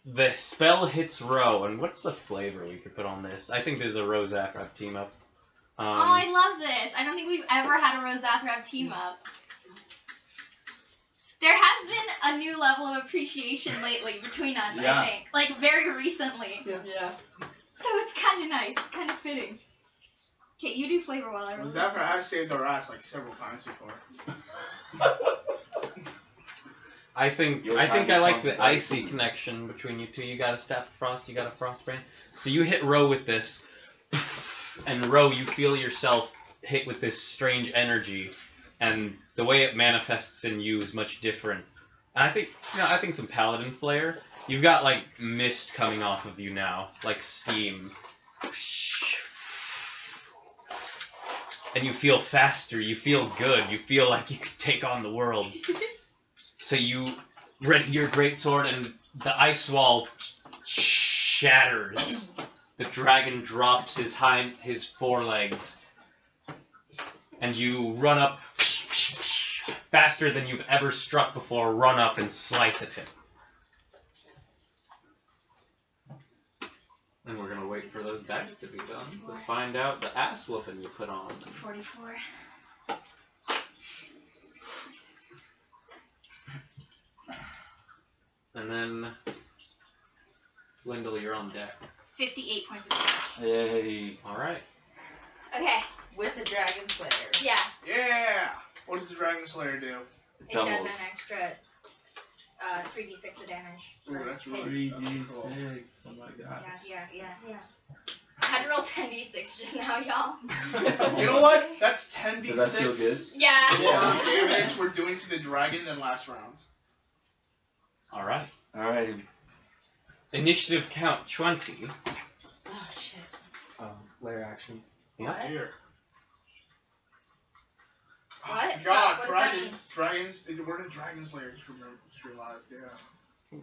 the spell hits Ro, and what's the flavor we could put on this? I think this is a Ro Zakrab team up. Oh, I love this. I don't think we've ever had a Rosathrav team up. There has been a new level of appreciation lately between us, Yeah. I think. Like, very recently. Yeah. So it's kind of nice, kind of fitting. Okay, you do flavor while I roll. Zephyr has saved our ass like several times before. I think Your I time think will I like come the very icy soon. connection between you two. You got a Staff of Frost, you got a Frostbrand. So you hit Ro with this, and Ro, you feel yourself hit with this strange energy, and the way it manifests in you is much different. And I think some Paladin flair. You've got like mist coming off of you now, like steam. And you feel faster, you feel good, you feel like you could take on the world. So you ready your greatsword, and the ice wall shatters. The dragon drops his forelegs, and you run up faster than you've ever struck before. Run up and slice at him. And we're gonna wait for those dice to be done to find out the ass whooping you put on. 44. And then, Lyndall, you're on deck. 58 points of damage. Yay. All right. Okay, With the Dragon Slayer. yeah. Yeah! What does the Dragon Slayer do? It does Doubles. an extra 3d6 of damage. Ooh, that's really 3d6. cool. Oh my god. Yeah. I had to roll 10d6 just now, y'all. You know what? That's 10d6 Does that feel good? Yeah. more damage we're doing to the dragon than last round. All right. Alright. Initiative count 20. Oh shit. Layer action. Yeah. Here. What? Oh, God, What does that dragons, we're in Dragon Slayer, just realized, yeah.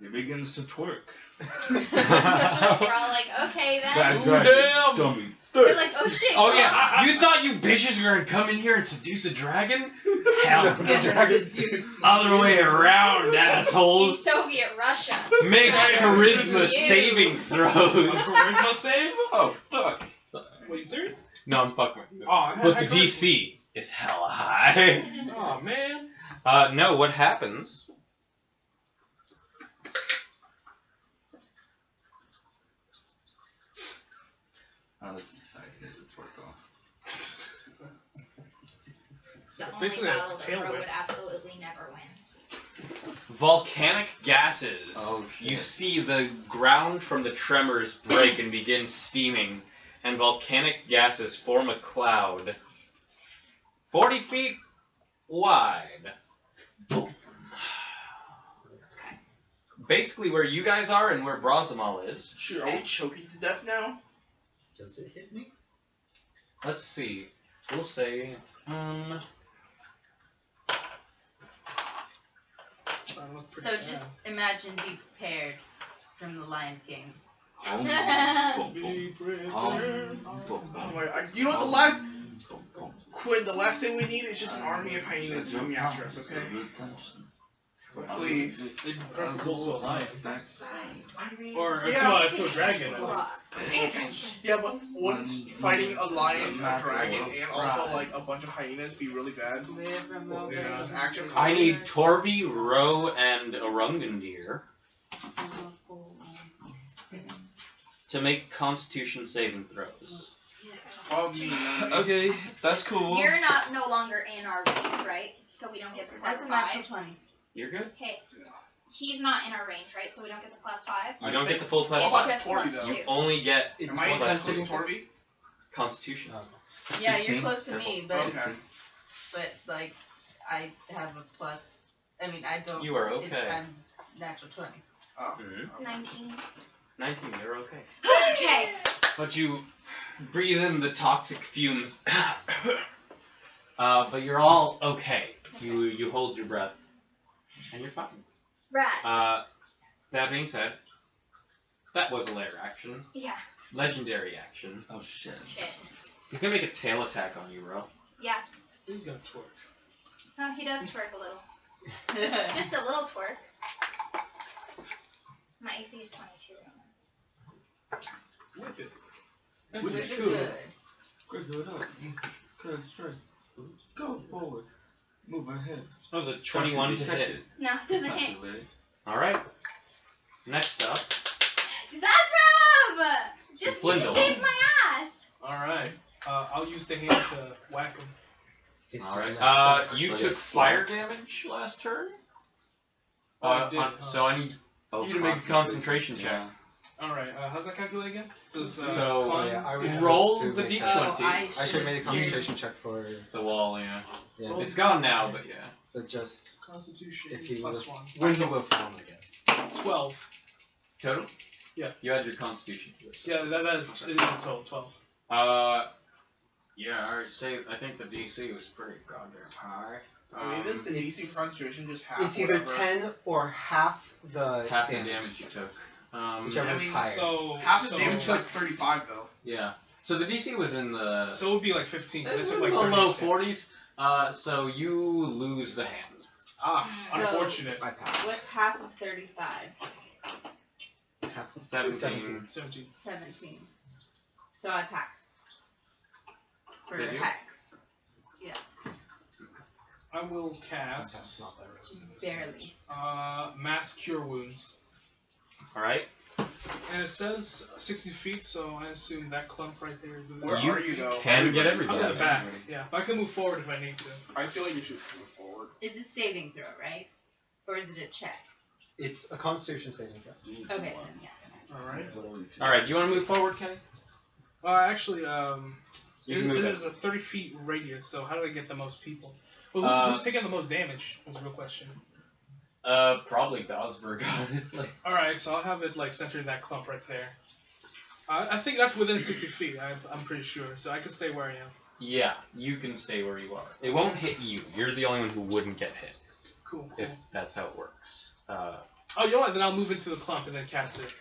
He begins to twerk. We're all like, okay then. That Ooh, dragon, damn. dummy. We're like, oh shit. Oh yeah, you thought you bitches were gonna come in here and seduce a dragon? Hell, other way around, In assholes. Soviet Russia. Make charisma You. saving throws. Charisma save? Oh, fuck. Sorry. Wait, you serious? No, I'm fucking with you. Oh, But the DC is hella high. Oh, man. No, what happens? Oh, this is exciting. It's twerk off. The only Basically a battle that tail Ro whip. would absolutely never win. Volcanic gases. Oh, shit. You see the ground from the tremors break and begin steaming, and volcanic gases form a cloud 40 feet wide. Boom. Basically where you guys are and where Brazzemal is. Shit, are we choking to death now? Does it hit me? Let's see. We'll say, So just imagine, be prepared from the Lion King. Be prepared. Oh my, you know what, the last... Quinn, the last thing we need is just an army of hyenas coming after us, okay? Please. They'd be preferable to a lion. I mean, Or yeah, to a dragon. Pay attention. yeah, but wouldn't fighting a lion, a dragon, and also like a bunch of hyenas be really bad? Yeah. Just action. I need Torby, Ro, and Orungandir to make Constitution saving throws. Well, me. Okay, that's cool. You're no longer in our range, right? So we don't get the plus That's a natural 5. 20. You're good. Hey, he's not in our range, right? So we don't get the plus 5. You don't get the full plus It's What about 5. just Torby, plus though? 2. You only get Am I plus close to Torby? Constitution. Yeah, 16? you're close to me, but Okay. like I have a plus. I mean, I don't. You are okay. I'm natural 20. Oh. Mhm. 19. 19, you're okay. Okay. But you breathe in the toxic fumes. But you're all okay. You hold your breath. And you're fine. Rad. That being said, that was a lair action. Yeah. Legendary action. Oh shit. Shit. He's gonna make a tail attack on you, Ro. Yeah. He's gonna twerk. Oh, he does twerk a little. Just a little twerk. My AC is 22. With it. Which Which is good. good. Quick, do it up. Good straight. Go forward. Move ahead. That was a 21 to Detect hit. it. No, it It's doesn't not hit. too late. Alright. Next up. Zathram! You just Flindle. saved my ass! Alright. I'll use the hand to whack him. Alright. You took fire damage last turn? Oh, I did, So I need Oh, you to make a concentration check. Yeah. Alright, how's that calculate again? So, it's, So, climb? yeah, I was roll supposed the to make d20. that. I should make a concentration check for The wall, yeah. yeah. It's gone now, but yeah. But just Constitution if you plus will, 1. when you will form, I guess. 12. Total? Yeah. You had your constitution for this. Yeah, that is it is total 12. Yeah, I think the DC was pretty goddamn high. I mean, isn't the DC it's- concentration just half? It's either whatever? 10 or half the half the damage. damage you took. Whichever I is mean, higher. So Half the so, damage is like 35 though. Yeah. So the DC was in the So it would be like 15. 'cause I it's took in like the 30. low 40s. So you lose the hand. Ah, So- unfortunate. I passed. What's half of 35? Half of 17. 17. 17. So I pass. For Did you? hex. I will That's cast not that resistant. Barely. Mass Cure Wounds. Alright. And it says 60 feet, so I assume that clump right there is within Where 60 are you feet. though? Can get I'm everybody. in the back. Yeah, but I can move forward if I need to. I feel like you should move forward. It's a saving throw, right? Or is it a check? It's a Constitution saving throw. Okay, then yeah. Alright. Alright, you want to move forward, Kenny? Actually, You it can move is it. a 30 feet radius, so how do I get the most people? Well, who's taking the most damage? Is a real question. Probably Gosberg, honestly. Alright, so I'll have it like centered in that clump right there. I think that's within 60 feet, I'm pretty sure, so I can stay where I am. Yeah, you can stay where you are. It won't hit you. You're the only one who wouldn't get hit, Cool, cool. if that's how it works. Oh, you know what? Then I'll move into the clump and then cast it.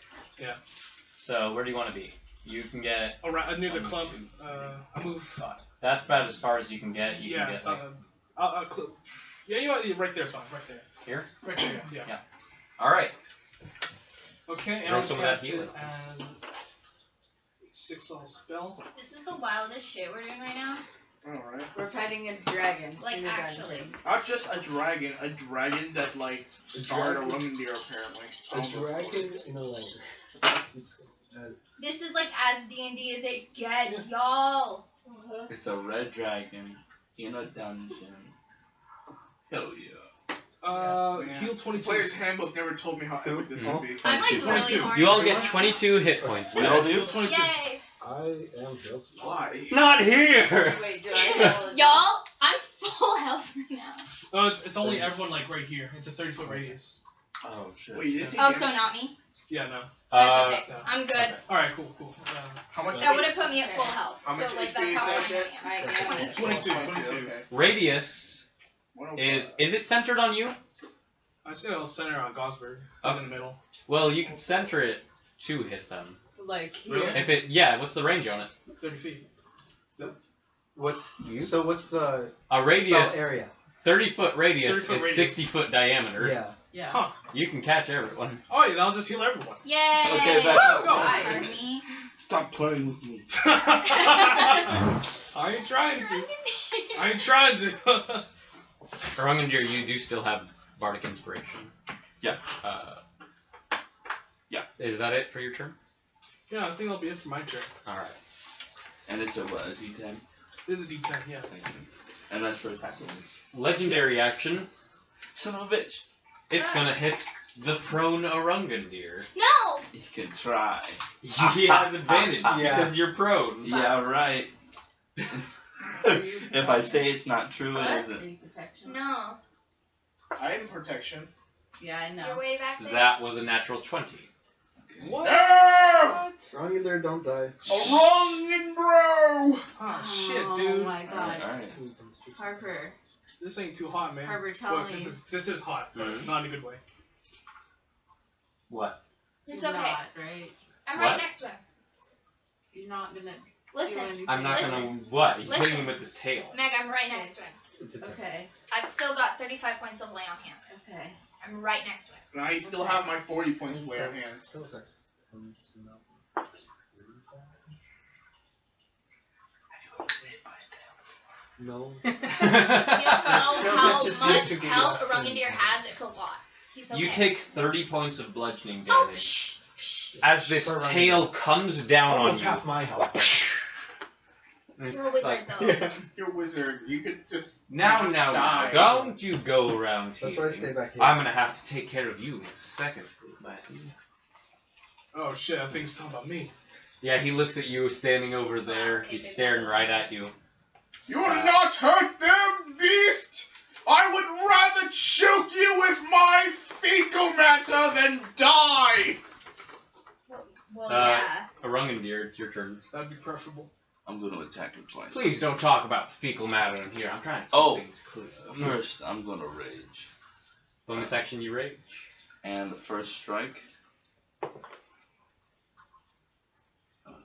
So where do you want to be? You can get. Around near the 1, clump. 2, I'll move. 5. That's about as far as you can get. You Yeah, can it's get like, yeah, you know what? Right there's fine. Right there. here. Right there. Yeah. Yeah. All right. Okay, and Throw I'll some of that cast it healing. as a 6th level spell. This is the wildest shit we're doing right now. Alright. We're fighting a dragon. Like, in a actually. dungeon. Not just a dragon that like starred a dragon? woman deer apparently. A dragon in a lair. This is like as D&D as it gets, y'all. It's a red dragon in a dungeon. Hell yeah. Yeah. Heal 22. Player's handbook never told me how epic this would be. I'm like 22. really 22. horny. You all get 22 hit points. We all Heal do? 22. Yay! I am guilty. Why? Not here. Wait, do I roll as Y'all, I'm full health right now. Oh, it's only everyone like right here. It's a 30-foot radius. Oh shit. Wait, you didn't take Oh, so damage? not me. Yeah, no. That's okay. no. I'm good. All right, cool. How much? That would have put me at full health. How much so like HP that's is how that horny yet? I am. Right, yeah. 22. Okay. Radius 105. is it centered on you? I say I'll center on Gosberg. He's in the middle. Well, you can center it to hit them. Like here. Really? If what's the range on it? 30 feet. What? You? So what's the A radius, spell area? 30-foot radius 30-foot is radius. 60-foot diameter. Yeah. Yeah. Huh. You can catch everyone. Oh yeah, I'll just heal everyone. Yay! Okay, back up. Go. Nice. Army. Stop playing with me. I ain't trying to. I ain't trying to. Rungendir, you do still have Bardic Inspiration. Yeah. Yeah. Is that it for your turn? Yeah, I think that'll be it for my turn. Alright. And it's a what? A D10. This is a D10, yeah. Thank you. And that's for attack. Legendary action. Son of a bitch. It's gonna hit the prone Orungandir. No! You can try. He has advantage Yeah. because you're prone. Yeah, right. If I say it's not true, it Are isn't. you protection? No. I am protection. Yeah, I You're know. way back there. That was a natural 20. What? No! Wrong in there, don't die. A wrong and bro! Oh shit, Oh dude. my god. Alright. Harper. This ain't too hot, man. Harper, tell Look, me. this is hot, but Mhm. not in a good way. What? It's You're okay. Not, right? I'm What? right next to him. You're not gonna do Listen, anything. I'm not Listen. gonna. What? He's hitting Listen. him with his tail. Meg, I'm right next to him. It's a Okay. I've still got 35 points of lay on hands. Okay. I'm right next to him. And I still have my 40 points of lay on hands. Still attacks. No. You don't know No, how that's just much you to be health lost in- Rungendir has. It's a lot. He's okay. You take 30 points of bludgeoning Oh, damage shh. as this For Rungendir. tail comes down on Almost you. half my health. It's You're a wizard, like, though. Yeah. You're a wizard. You could just now, die. don't you go around here. That's why I stay back here. I'm gonna have to take care of you in a second, Matthew. Oh shit, I think it's talking about me. Yeah, he looks at you standing over there. Okay, He's baby. staring right at you. You will not hurt them, beast! I would rather choke you with my fecal matter than die! Well, Uh, yeah. Orungandir, it's your turn. That'd be preferable. I'm gonna attack him twice. Please don't talk about fecal matter in here. I'm trying to keep Oh. things clear. First, I'm gonna rage. Bonus action, you rage. And the first strike.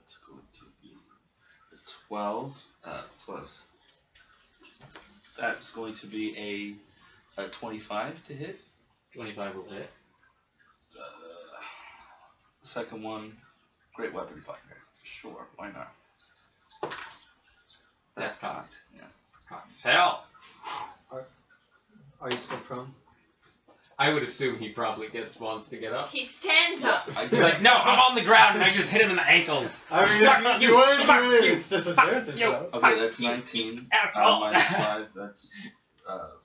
It's going to be a 12 plus. That's going to be a 25 to hit. 25 will hit. The second one, great weapon fire. Sure, why not? That's cocked. Yeah. Cock as hell. Are you still prone? I would assume he probably wants to get up. He stands up. He's like, no, I'm on the ground, and I just hit him in the ankles. I mean, Fuck you you, want to fuck do it, you, it's disadvantage fuck you. though. Okay, that's 19. Asshole. Minus 5, that's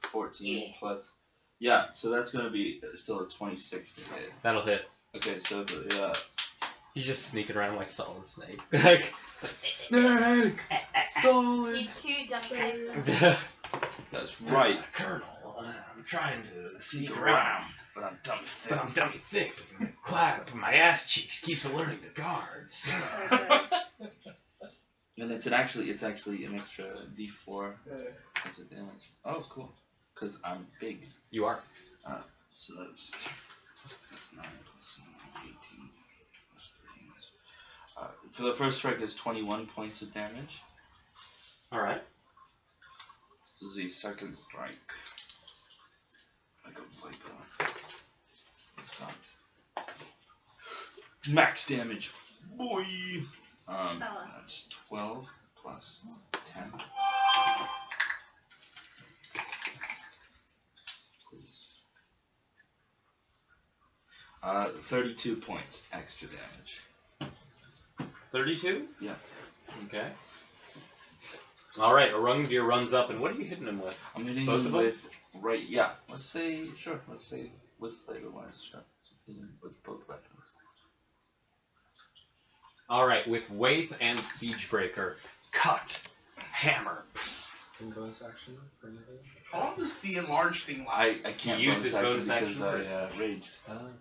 14 plus. Yeah, so that's going to be still a 26 to hit. That'll hit. Okay, so the, He's just sneaking around like Solid Snake. Like, Snake! Solid! He's too dumb. that's right, Colonel, I'm trying to sneak around, but I'm dumb but I'm dummy thick. Clap, my ass cheeks keeps alerting the guards. And it's actually an extra D4. What's it damage? Oh, cool. Because I'm big. You are. So that's 9 plus 18 plus 13. For the first strike is 21 points of damage. Alright. The second strike. Like a viper. It's got max damage. Boy! That's 12 plus 10. 32 points extra damage. 32? Yeah. Okay. Alright, Orungandir runs up, and what are you hitting him with? I'm hitting Both him of them? with let's say with flavor wise, sure. Hitting him with both weapons. Alright, with Waith and Siegebreaker. Cut. Hammer. And bonus action. How long does the enlarged thing last? I can't Use bonus his action bonus because action I raged.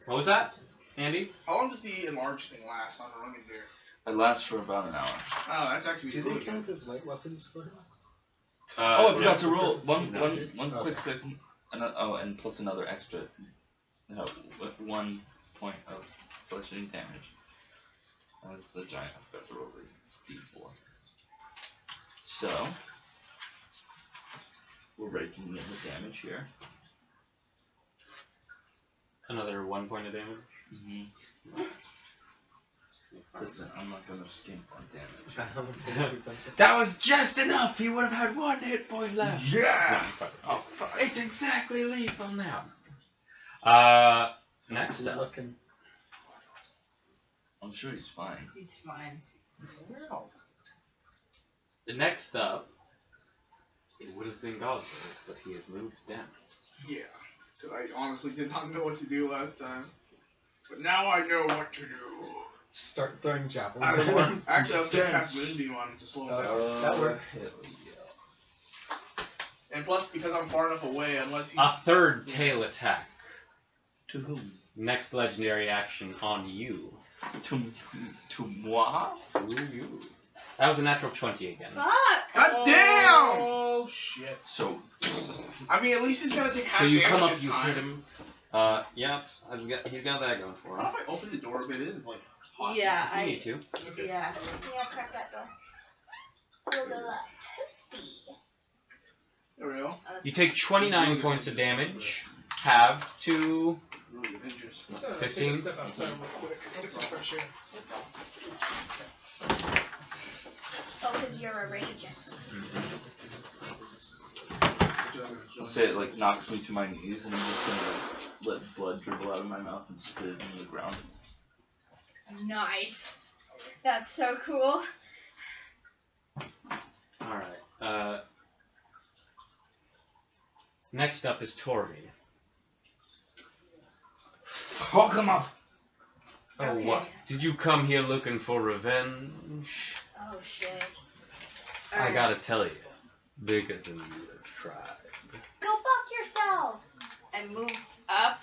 What was that, Andy? How long does the enlarged thing last on a Rungendir? It lasts for about an hour. Oh, that's actually Do they really count good. as light weapons for him? I forgot to no. roll No. one Okay. quick second. And plus another extra. No, 1 point of bludgeoning damage. As the giant, I forgot to roll the D4. So We're raking in the damage here. Another 1 point of damage. Mm-hmm. Listen, I'm not gonna skimp on damage. I haven't seen if we've done something. That was just enough! He would have had 1 hit point left! Yeah. Oh, fuck. It's exactly lethal now. Next up. Looking. I'm sure he's fine. He's fine. The next up, it would have been Gosler, but he has moved down. Yeah. Because I honestly did not know what to do last time. But now I know what to do. Start throwing I javelins. was at him. actually, I was going to cast Moonbeam on him to slow him down. That works. Hell yeah. And plus, because I'm far enough away, unless he's... A third tail attack. To whom? Next legendary action on you. To moi? To you. That was a natural 20 again. Fuck! God damn! Oh shit. So, I mean, at least he's going to take half So you damage come up, this you time. hit him. Yeah, he's got that going for him. How if I open the door a bit? It is like hot. Yeah, You I. need to. Okay. Yeah. Yeah, crack that door. It's a little toasty. There we go. You take 29 points of damage. Have to. Really dangerous. I'm gonna 15? Take a step outside real quick. Get some fresh air. Oh, because you're a raging. I'll say it like knocks me to my knees, and I'm just gonna let blood dribble out of my mouth and spit it into the ground. Nice. That's so cool. Alright. Next up is Torby. Fuck him up! Oh, Okay. what? Did you come here looking for revenge? Oh shit. I gotta tell you, bigger than you have tried. Go fuck yourself. I move up.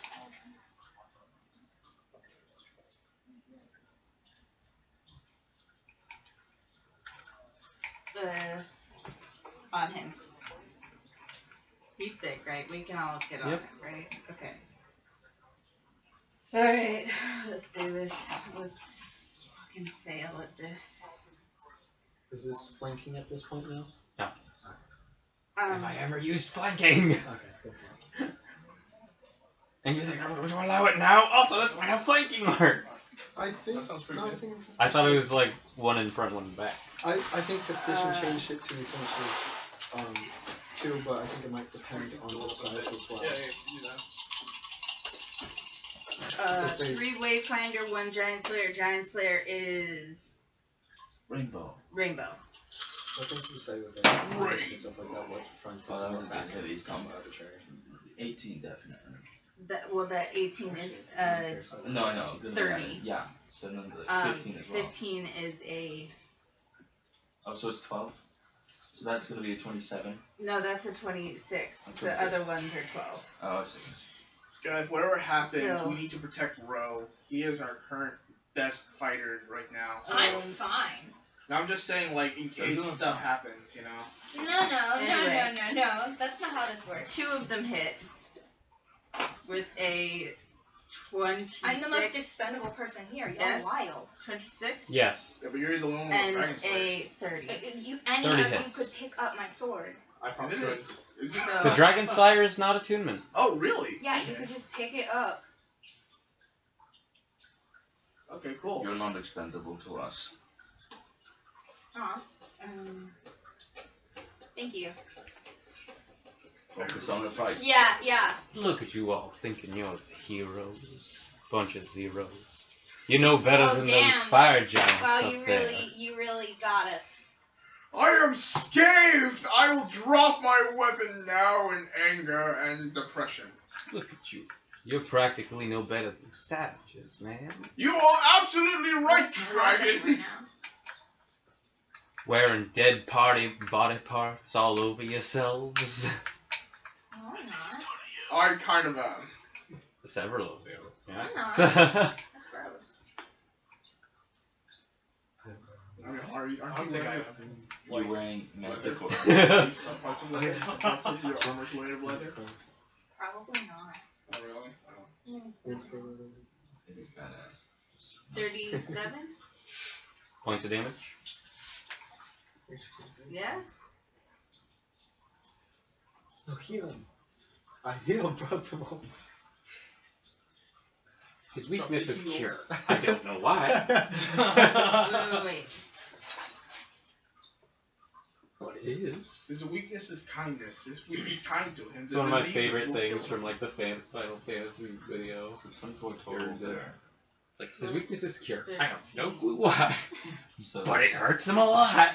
On him. He's big, right? We can all get on Yep. him, right? Okay. Alright, let's do this. Let's fucking fail at this. Is this flanking at this point now? Have I ever used flanking? Okay, cool. And you think I'm going to allow it now? Also, that's why how flanking works. I think. That sounds pretty no, good. I think. I thought it was like one in front, one in back. I think the petition changed it to essentially 2, but I think it might depend on the size as well. Yeah, you do that. Because they- 3 Wayfinder, 1 Giant Slayer. Giant Slayer is Rainbow. Rainbow. I think you say with the fronts and stuff like that, what fronts Oh, that and was a back good is heavy kind of combo. arbitrary. 18 definitely. That 18 is No, I know. 30. Yeah. So then the 15 as well. 15 is a Oh, so it's 12? So that's gonna be a 27. no. That's a 26. A The 26. other ones are 12. Oh, I see. Guys, whatever happens, So- we need to protect Ro. He is our current best fighter right now. So I'm fine. now I'm just saying, like, in case doing stuff happens, you know. No. Anyway. No. That's not how this works. 2 of them hit with a 26. I'm the most expendable person here. You're Yes. wild. 26. Yes. Yeah, but you're the one with And Dragon Slayer. a 30. Any 30 of you hits. could pick up my sword. I probably Isn't could. it? Is it? So- The Dragon Slayer is not attunement. Oh, really? Yeah, you could just pick it up. Okay, cool. You're not expendable to us. Aw, Um, thank you. Focus on the fight. Yeah. Look at you all thinking you're the heroes. Bunch of zeros. You know better Oh, than damn. those fire giants Wow, up you really got us. I am scathed! I will drop my weapon now in anger and depression. there. Look at you. You're practically no better than savages, man. You are absolutely right, What's happening right dragon! now? Wearing dead party body parts all over yourselves. No, I'm not. I kind of am. Several of you. I'm Yes. That's gross. I mean, aren't you I don't think I wearing am. You're wearing manticore. some parts of leather? Some parts of your armor's made of leather? Probably not. Oh, really? Oh. It is badass. 37. Points of damage. Yes. No, heal him. I heal Brazzemal. His weakness is cure. heals. I don't know why. Wait. What it is. His weakness is kindness. If we be kind to him, It's one of my disease favorite will things kill from him. like the Final Fantasy video. 24 Very total good. there. Like his weakness is cure. I have no 13. clue why, So but it hurts him a lot.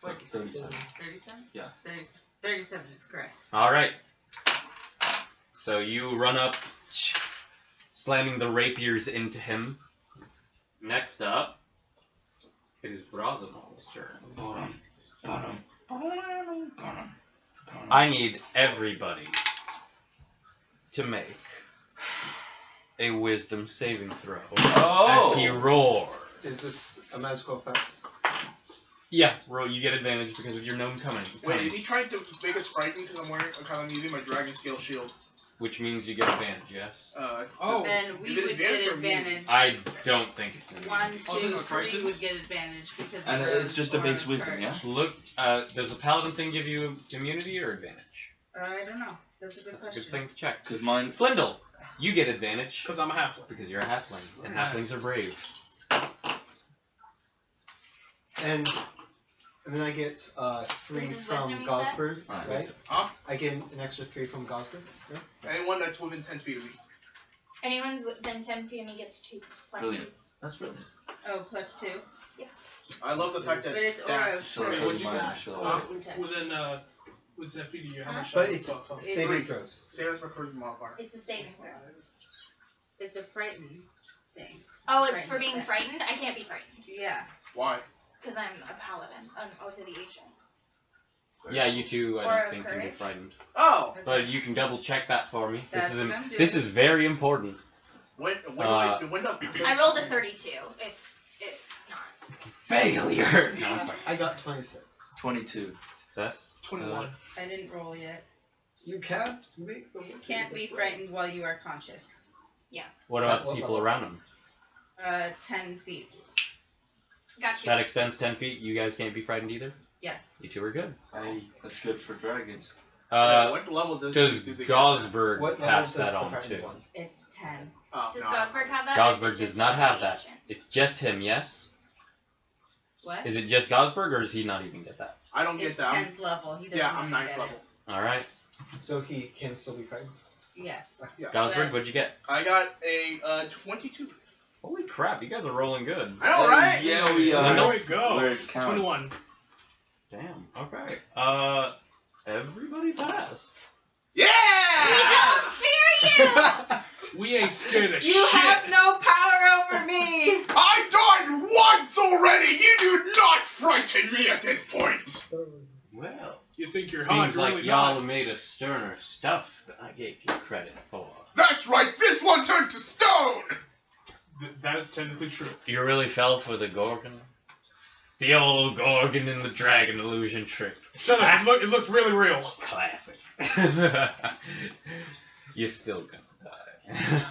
37. 37? Yeah. 37 is correct. All right. So you run up, slamming the rapiers into him. Next up, it is Brazzemal's turn. I need everybody to make a wisdom saving throw as he roars. Is this a magical effect? Yeah, roll. You get advantage because of your gnome coming. Wait, is he trying to make us frightened because I'm using my dragon scale shield? Which means you get advantage. Yes. Oh. And we Is it would advantage get or immunity? advantage. I don't think it's in. 1, 2, Oh, this is 3 frightened? would get advantage because And of the it's just a base foreign wisdom, courage. yeah? Look, does a paladin thing give you immunity or advantage? I don't know. That's a good That's a question. good thing to check. Because mine. Flindle, you get advantage Because I'm a halfling. because you're a halfling, and Nice. halflings are brave. And then I get 3 This is from wisdom, you said? Gosberg, Alright, right? wisdom. Huh? I get an extra 3 from Gosberg. Right? Anyone that's within 10 feet of me. Anyone's within 10 feet of me gets 2 plus Brilliant. 2. That's brilliant. Oh, plus 2. I love the fact that But it's aura stats. of So Wait, I what'd told you mine got? to show Oh, up. Within 10 feet of you, how much? But it's plus? saving throws. Say that's my charisma modifier. It's a saving throw. It's a frightened thing. Oh, it's for Frightened being effect. frightened? I can't be frightened. Yeah. Why? Because I'm a paladin, an oath of the ancients. Yeah, you two, I Or don't think can be courage. frightened. Oh! But you can double check that for me. That's This is what I'm doing. this is very important. When Uh, I rolled a 32, if not. Failure. No. I got 26. 22. Success. 21. I didn't roll yet. You can't make the Can't be frightened while you are conscious. What about the What people level? around him? 10 feet. Got you. That extends 10 feet. You guys can't be frightened either. Yes. You two are good. Hey, that's good for dragons. what level does Does the Gosberg What level pass does that the on frightened too? one? It's 10. Oh, Does no. Gosberg have that? or is it Gosberg just does not Oath of have the that. Ancients? It's just him, yes? What? Is it just Gosberg, or does he not even get that? I don't get It's that. 10th level. He doesn't Yeah, I'm even 9th get level. Alright. So he can still be frightened? It. Yes. Gosberg, what'd you get? I got a 22. Holy crap, you guys are rolling good. I know, right? Yeah, we are. There we go. Where it counts. 21. Damn, okay. Everybody passed. Yeah! We don't fear you! We ain't scared of You shit. have no power over me! I died once already! You do not frighten me at this point! Well, You think you're hot, seems you're like really y'all not. have made a sterner stuff than I gave you credit for. That's right, this one turned to stone! That is technically true. You really fell for the Gorgon? The old Gorgon and the Dragon illusion trick. Shut up. It looked really real. Classic. You're still gonna die.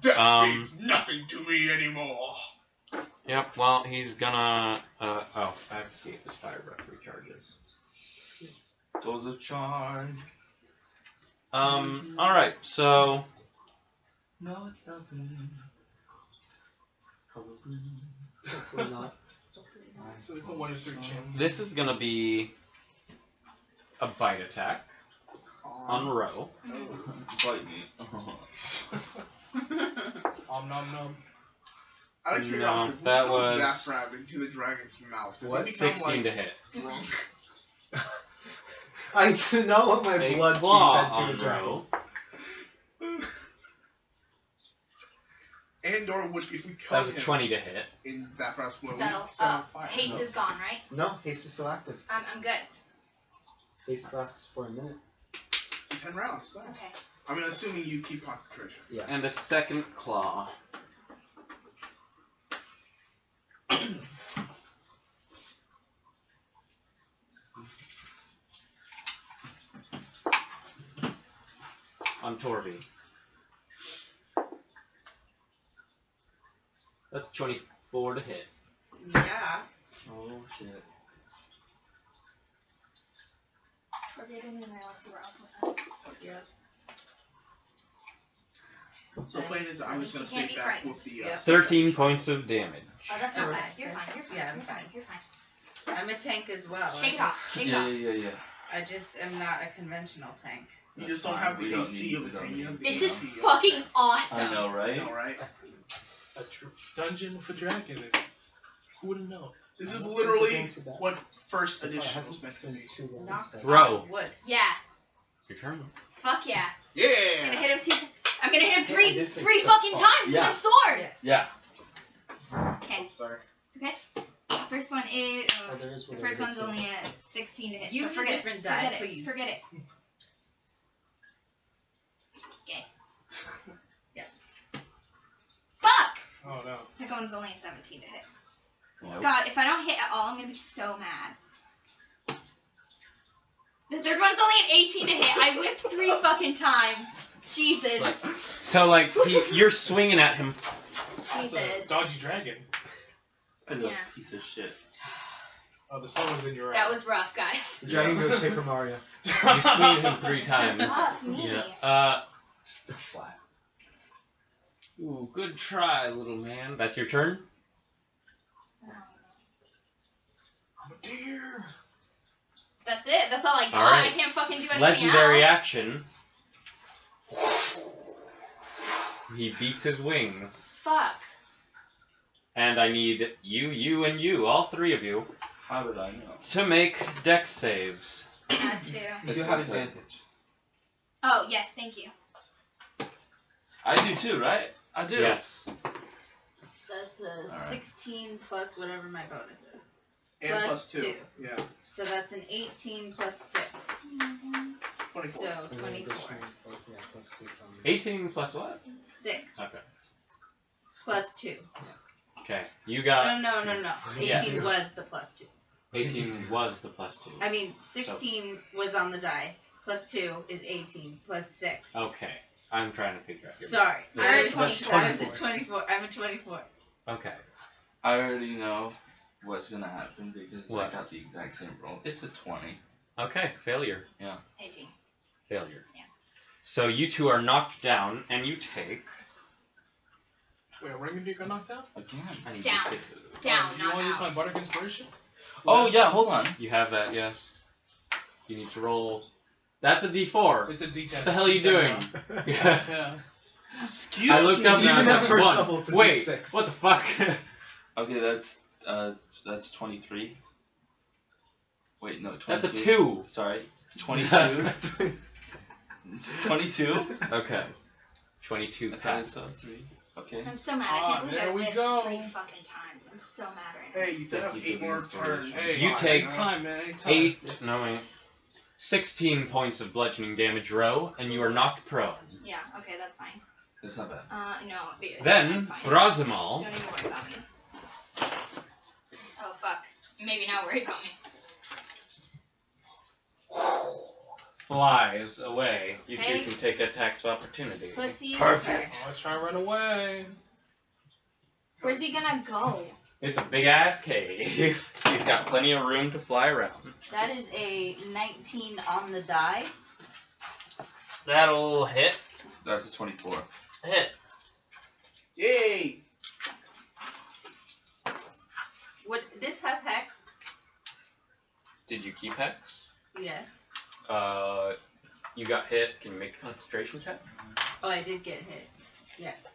Death means nothing to me anymore. Yep, well, he's gonna, oh, I have to see if his fire breath recharges. Those are charged. Alright, so, No, it doesn't. Probably. Hopefully not. So it's a 1 in 3 chance. this is gonna be a bite attack on Ro. Bite me. Om nom nom. Out of No, curiosity, that that was- that crab into the dragon's mouth. Did What? he become, 16 like, to hit. drunk? I do not want my A blood to claw be fed to on a dragon. Ro. And or would if we That killed was a him 20 to hit. in that perhaps when we That'll, set on fire. haste No. is gone, right? No, haste is still active. I'm good. Haste lasts for a minute. 10 rounds, nice. Okay. I mean, assuming you keep concentration. Yeah. And a second claw. On Torby. That's 24 to hit. Yeah. Oh shit. target and then I want to see where Alchemy is. Yep. So plan is I'm just gonna She can't stay be back frightened. with the. Yeah. 13 points of damage. Oh, that's not bad. You're that's- fine. You're fine. yeah, I'm you're fine. fine. You're fine. I'm a tank as well. Shake it off. Shake it Yeah, off. yeah, yeah, yeah. I just am not a conventional tank. You That's just don't fine. have the We don't AC need- of we a don't tank. You need- have the This AC is of a fucking tank. awesome. I know, I right? know, right? A dungeon for dragon. Who wouldn't know? This is I don't literally think we're going to what first that. It edition hasn't was meant to been be. too long, Knock so- Throw. wood. Yeah. Your turn. Fuck yeah. I'm gonna Yeah. hit him two. I'm gonna hit him Yeah, I three did say three so fucking far. times with Yeah. my sword. Yes. Yeah. Okay. Oops, sorry. It's okay. First one is. Oh, there is The whatever first it one's is. only a 16 to hit. Use so a forget different it. die, Forget please. It. Forget it. Okay. Yes. Fuck! Oh no. Second one's only a 17 to hit. Nope. God, if I don't hit at all, I'm gonna be so mad. The third one's only an 18 to hit. I whipped 3 fucking times. Jesus. So, like, you're swinging at him. That's a Jesus. dodgy dragon. That's Yeah. a piece of shit. Oh, the sun was in your That eye. was rough, guys. The dragon goes Paper Mario. You swing at him 3 times. Fuck me. Yeah. Still flat. Ooh, good try, little man. That's your turn? I'm a deer. That's it. That's all I got. All right. I can't fucking do anything Legendary else. action. He beats his wings. Fuck. And I need you, and you, all 3 of you, How did I know? to make dex saves. Add 2. You It's do have like a- advantage. Oh, yes, thank you. I do too, right? I do. Yes. That's a Alright. 16 plus whatever my bonus is. And Plus plus 2. 2. Yeah. So that's an 18 plus 6. 24. So And then 24. additional- yeah, plus 2 from- 18 plus what? 6 Okay. plus 2. Okay. You got No. 18 Yeah. was the plus 2. 18 was the plus 2. I mean, 16 was on the die. Plus 2 is 18. Plus 6. Okay. I'm trying to figure out your Sorry. Yeah, I was that's I was 24. at 24. I'm at 24. Okay. I already know what's gonna happen because What? I got the exact same roll. It's a 20. Okay. Failure. 18. Failure. Yeah. So you 2 are knocked down, and you take. Wait, Raymond, you got knocked out? Again. I need Down. D6s. Down, Do you not want to use my out. bardic inspiration? Oh yeah, hold on. You have that, yes. You need to roll. That's a D4. It's a D10. What the hell are you doing? Yeah. Yeah. Excuse I looked up me. and I Even was at like, first 1. level, it's a Wait, D6. what the fuck? Okay, that's 23. Wait, no, 22. That's a 2. Sorry, 22. It's 22. Okay. 22 I thought it was passes. 3. Okay. I'm so mad. I Ah, can't believe there I we whipped go. 3 fucking times. I'm so mad right now. Hey, you still have Definitely 8 more inspiration. turns. Hey, You take anytime, man. Anytime. 8, no wait, 16 points of bludgeoning damage, row, and you are knocked prone. Yeah, okay, that's fine. That's not bad. No. Then, I'm fine. Brazzemal Don't even worry about me. Oh, fuck. Maybe not worry about me. flies away. You Okay. 2 can take attacks of opportunity. Pussy. Perfect. Oh, let's try and run away. Where's he gonna go? It's a big ass cave. He's got plenty of room to fly around. That is a 19 on the die. That'll hit. That's a 24. Hit. Yay! Would this have hex? Did you keep hex? Yes. You got hit. Can you make a concentration check? Oh, I did get hit. Yes.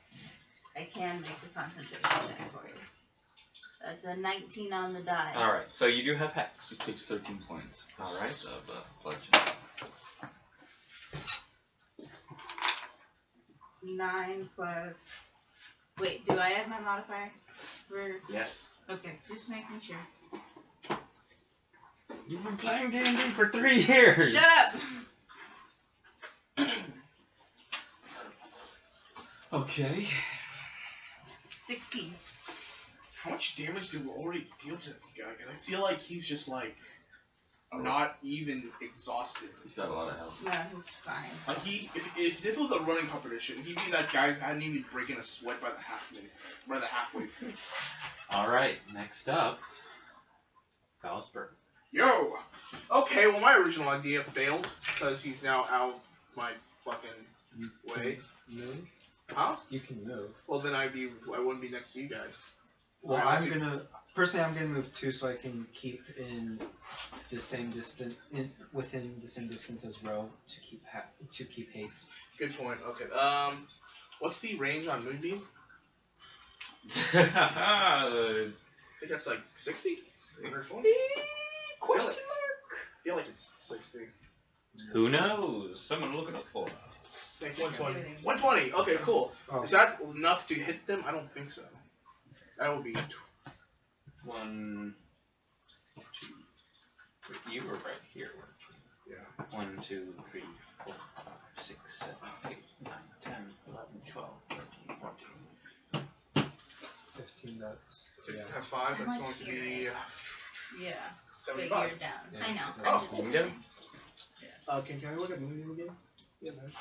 I can make a concentration check for you. That's a 19 on the die. Alright, so you do have hex. He takes 13 points. Alright. Of bludgeoning. 9 plus. Wait, do I have my modifier? For Yes. okay, just making sure. You've been playing D&D for 3 years! Shut up. Okay. 16. How much damage did we already deal to this guy? Because I feel like he's just like not even exhausted. He's got a lot of health. No, he's fine. Like if this was a running competition, he'd be that guy who hadn't even breaking a sweat by the halfway through. Alright, next up, Gosper. Yo! Okay, well, my original idea failed because he's now out my fucking way. Move? Huh? You can move. Well, then I wouldn't be next to you guys. Well, Alright, I'm gonna move 2 so I can keep in the same distance, within the same distance as Row to keep haste. Good point. Okay. What's the range on Moonbeam? I think that's like 60? 120? Question mark? I feel like it's 60. Who knows? Someone look it up for us. Thank you. 120. 120. Okay, cool. Oh. Is that enough to hit them? I don't think so. That would be 1, 2. Wait, you were right here, weren't you? Yeah. 1, 2, 3, 4, 5, 6, 7, 8, 9, 10, 11, 12, 13, 14. 15, that's... If Yeah. it has 5, I'm that's like going to here, be Yeah. But 75. you're down. Yeah. I know. Oh, I'm just you can go. Can I look at Moonbeam again? Yeah, man.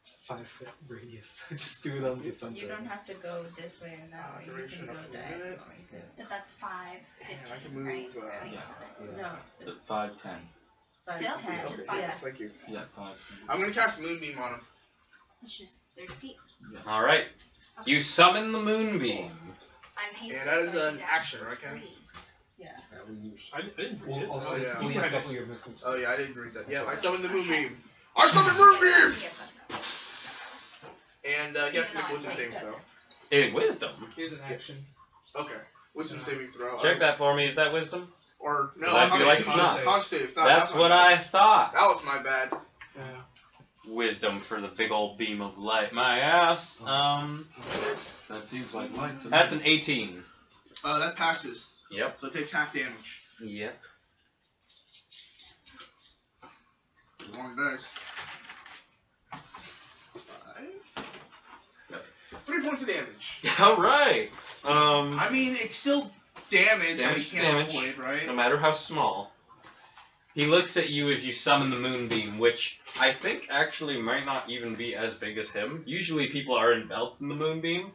It's a 5-foot radius. Just do it on the center. You don't have to go this way and that way. You Duration can go up to a diagonally minute. too. But that's 5, Man, 15, I can move. right? How do you Yeah. No. The 5, 10. Still? 10. Okay, Just yeah, 5. thank you. Yeah, 5, I'm gonna cast Moonbeam on him. It's just 30 feet. Alright. You summon the moonbeam. I'm hasted. Yeah, that is so I an can action, dash right, for Ken? 3. Yeah. Yeah, we usually... I didn't read it. Well, also, Oh, yeah. we Yeah, have nice. double your movement speed. Oh yeah, I didn't read that. Yeah, I summoned the Okay. Moonbeam. I summoned Moonbeam! Yeah, And you have to Even make though I wisdom played saving throw. Hey, wisdom. Here's an action. Okay. Wisdom saving throw. Check that for me. Is that wisdom? Or no, I feel like it's Constitution not. save. That's my what bad. I thought. That was my bad. Yeah. Wisdom for the big old beam of light. My ass. That seems like light to me. That's an 18. That passes. Yep. So it takes half damage. Yep. Long dice. 5. 3 points of damage. All right. I mean, it's still damage that Damage, he can't damage. avoid, right? No matter how small. He looks at you as you summon the moonbeam, which I think actually might not even be as big as him. Usually people are enveloped in the moonbeam.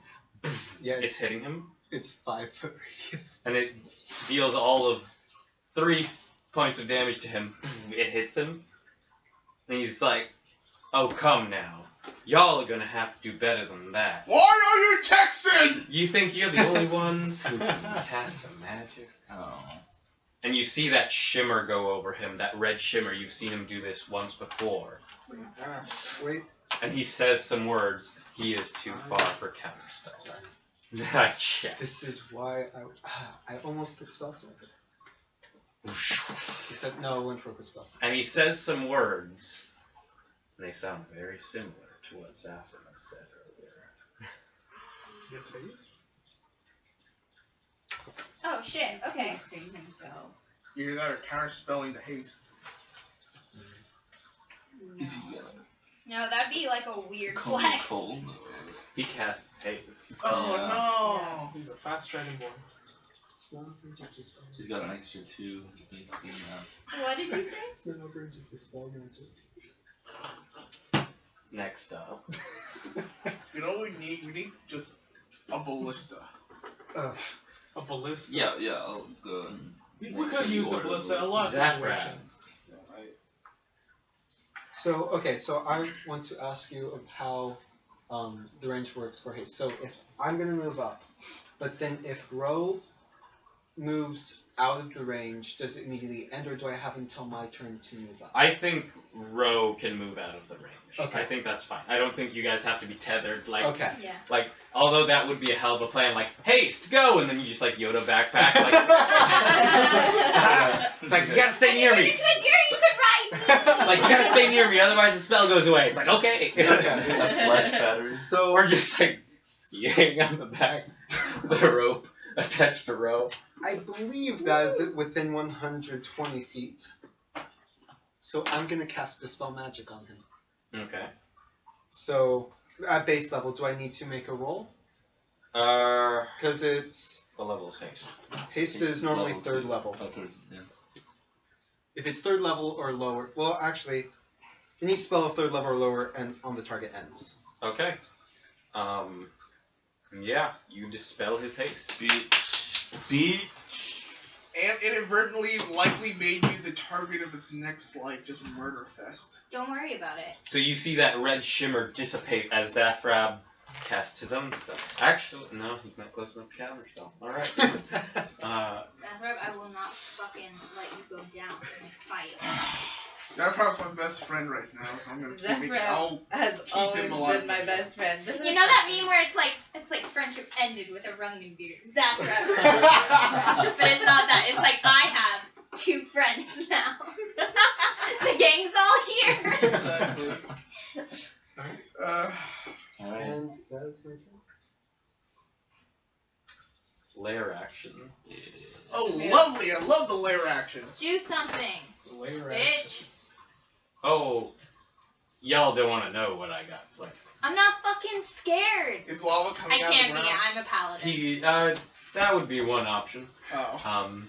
Yeah, It's hitting him, it's 5-foot radius. and it deals all of 3 points of damage to him. It hits him, and he's like, "Oh, come now. Y'all are gonna have to do better than that. Why are you Texan? You think you're the only ones who can cast some magic?" Oh. And you see that shimmer go over him, that red shimmer. You've seen him do this once before. Wait. And he says some words. He is too far for counterspell. I checked. This is why I almost took spell save. Except no, I went for a spell save. And he says some words. And they sound very similar to what Zafran said earlier. Gets face. Oh shit. Okay. Facing himself. Either that or counterspelling the haste. Is he gonna No, that'd be like a weird come flex. cold? He cast haste. Oh Yeah. no! He's a fast dragonborn. It's not uprange to spell He's got an extra 2 AC now. What did you say? It's not uprange to spell magic. Next up. You know what we need? We need just a ballista. A ballista. Yeah, I'll go and We make could sure you use the order ballista in a those. lot of Zafran. situations. So I want to ask you of how the range works for haste. So if I'm gonna move up, but then if Ro moves out of the range, does it immediately end, or do I have until my turn to move up? I think Ro can move out of the range. Okay. I think that's fine. I don't think you guys have to be tethered. Like, Okay. Yeah. like, although that would be a hell of a plan. Like, haste, go, and then you just like Yoda backpack. Like, it's like you gotta stay near When me. you turn into a deer, you could ride. Like, you gotta stay near me, otherwise the spell goes away. It's like, okay. A flesh battery. So Or just like skiing on the back with a rope attached to Ro. I believe that is it within 120 feet. So I'm gonna cast Dispel Magic on him. Okay. So at base level, do I need to make a roll? Because it's What level is haste? haste is normally Level 3rd 2. level. Oh, 3rd, yeah. If it's 3rd level or lower, well, actually, any spell of 3rd level or lower and on the target ends. Okay. Yeah, you dispel his haste. Bitch. And inadvertently likely made me the target of its next, like, just murder fest. Don't worry about it. So you see that red shimmer dissipate as Zafrab casts his own spell. Actually, no, he's not close enough to counter spell. Alright. Zafrab, I will not fucking let you go down in this fight. Zafrab's my best friend right now, so I'm gonna keep it. I'll has keep always him alive. been my best friend. You know that meme where it's like friendship ended with a running beard? Zafrab. But it's not that. It's like I have 2 friends now. The gang's all here. Exactly. Alright. And that is my turn. Lair action. Oh, lovely! I love the lair actions. Do something. Layer Bitch. actions. Oh, y'all don't want to know what I got planned. I'm not fucking scared. Is lava I coming out can't of the be. ground? I'm a paladin. He, that would be one option. Oh.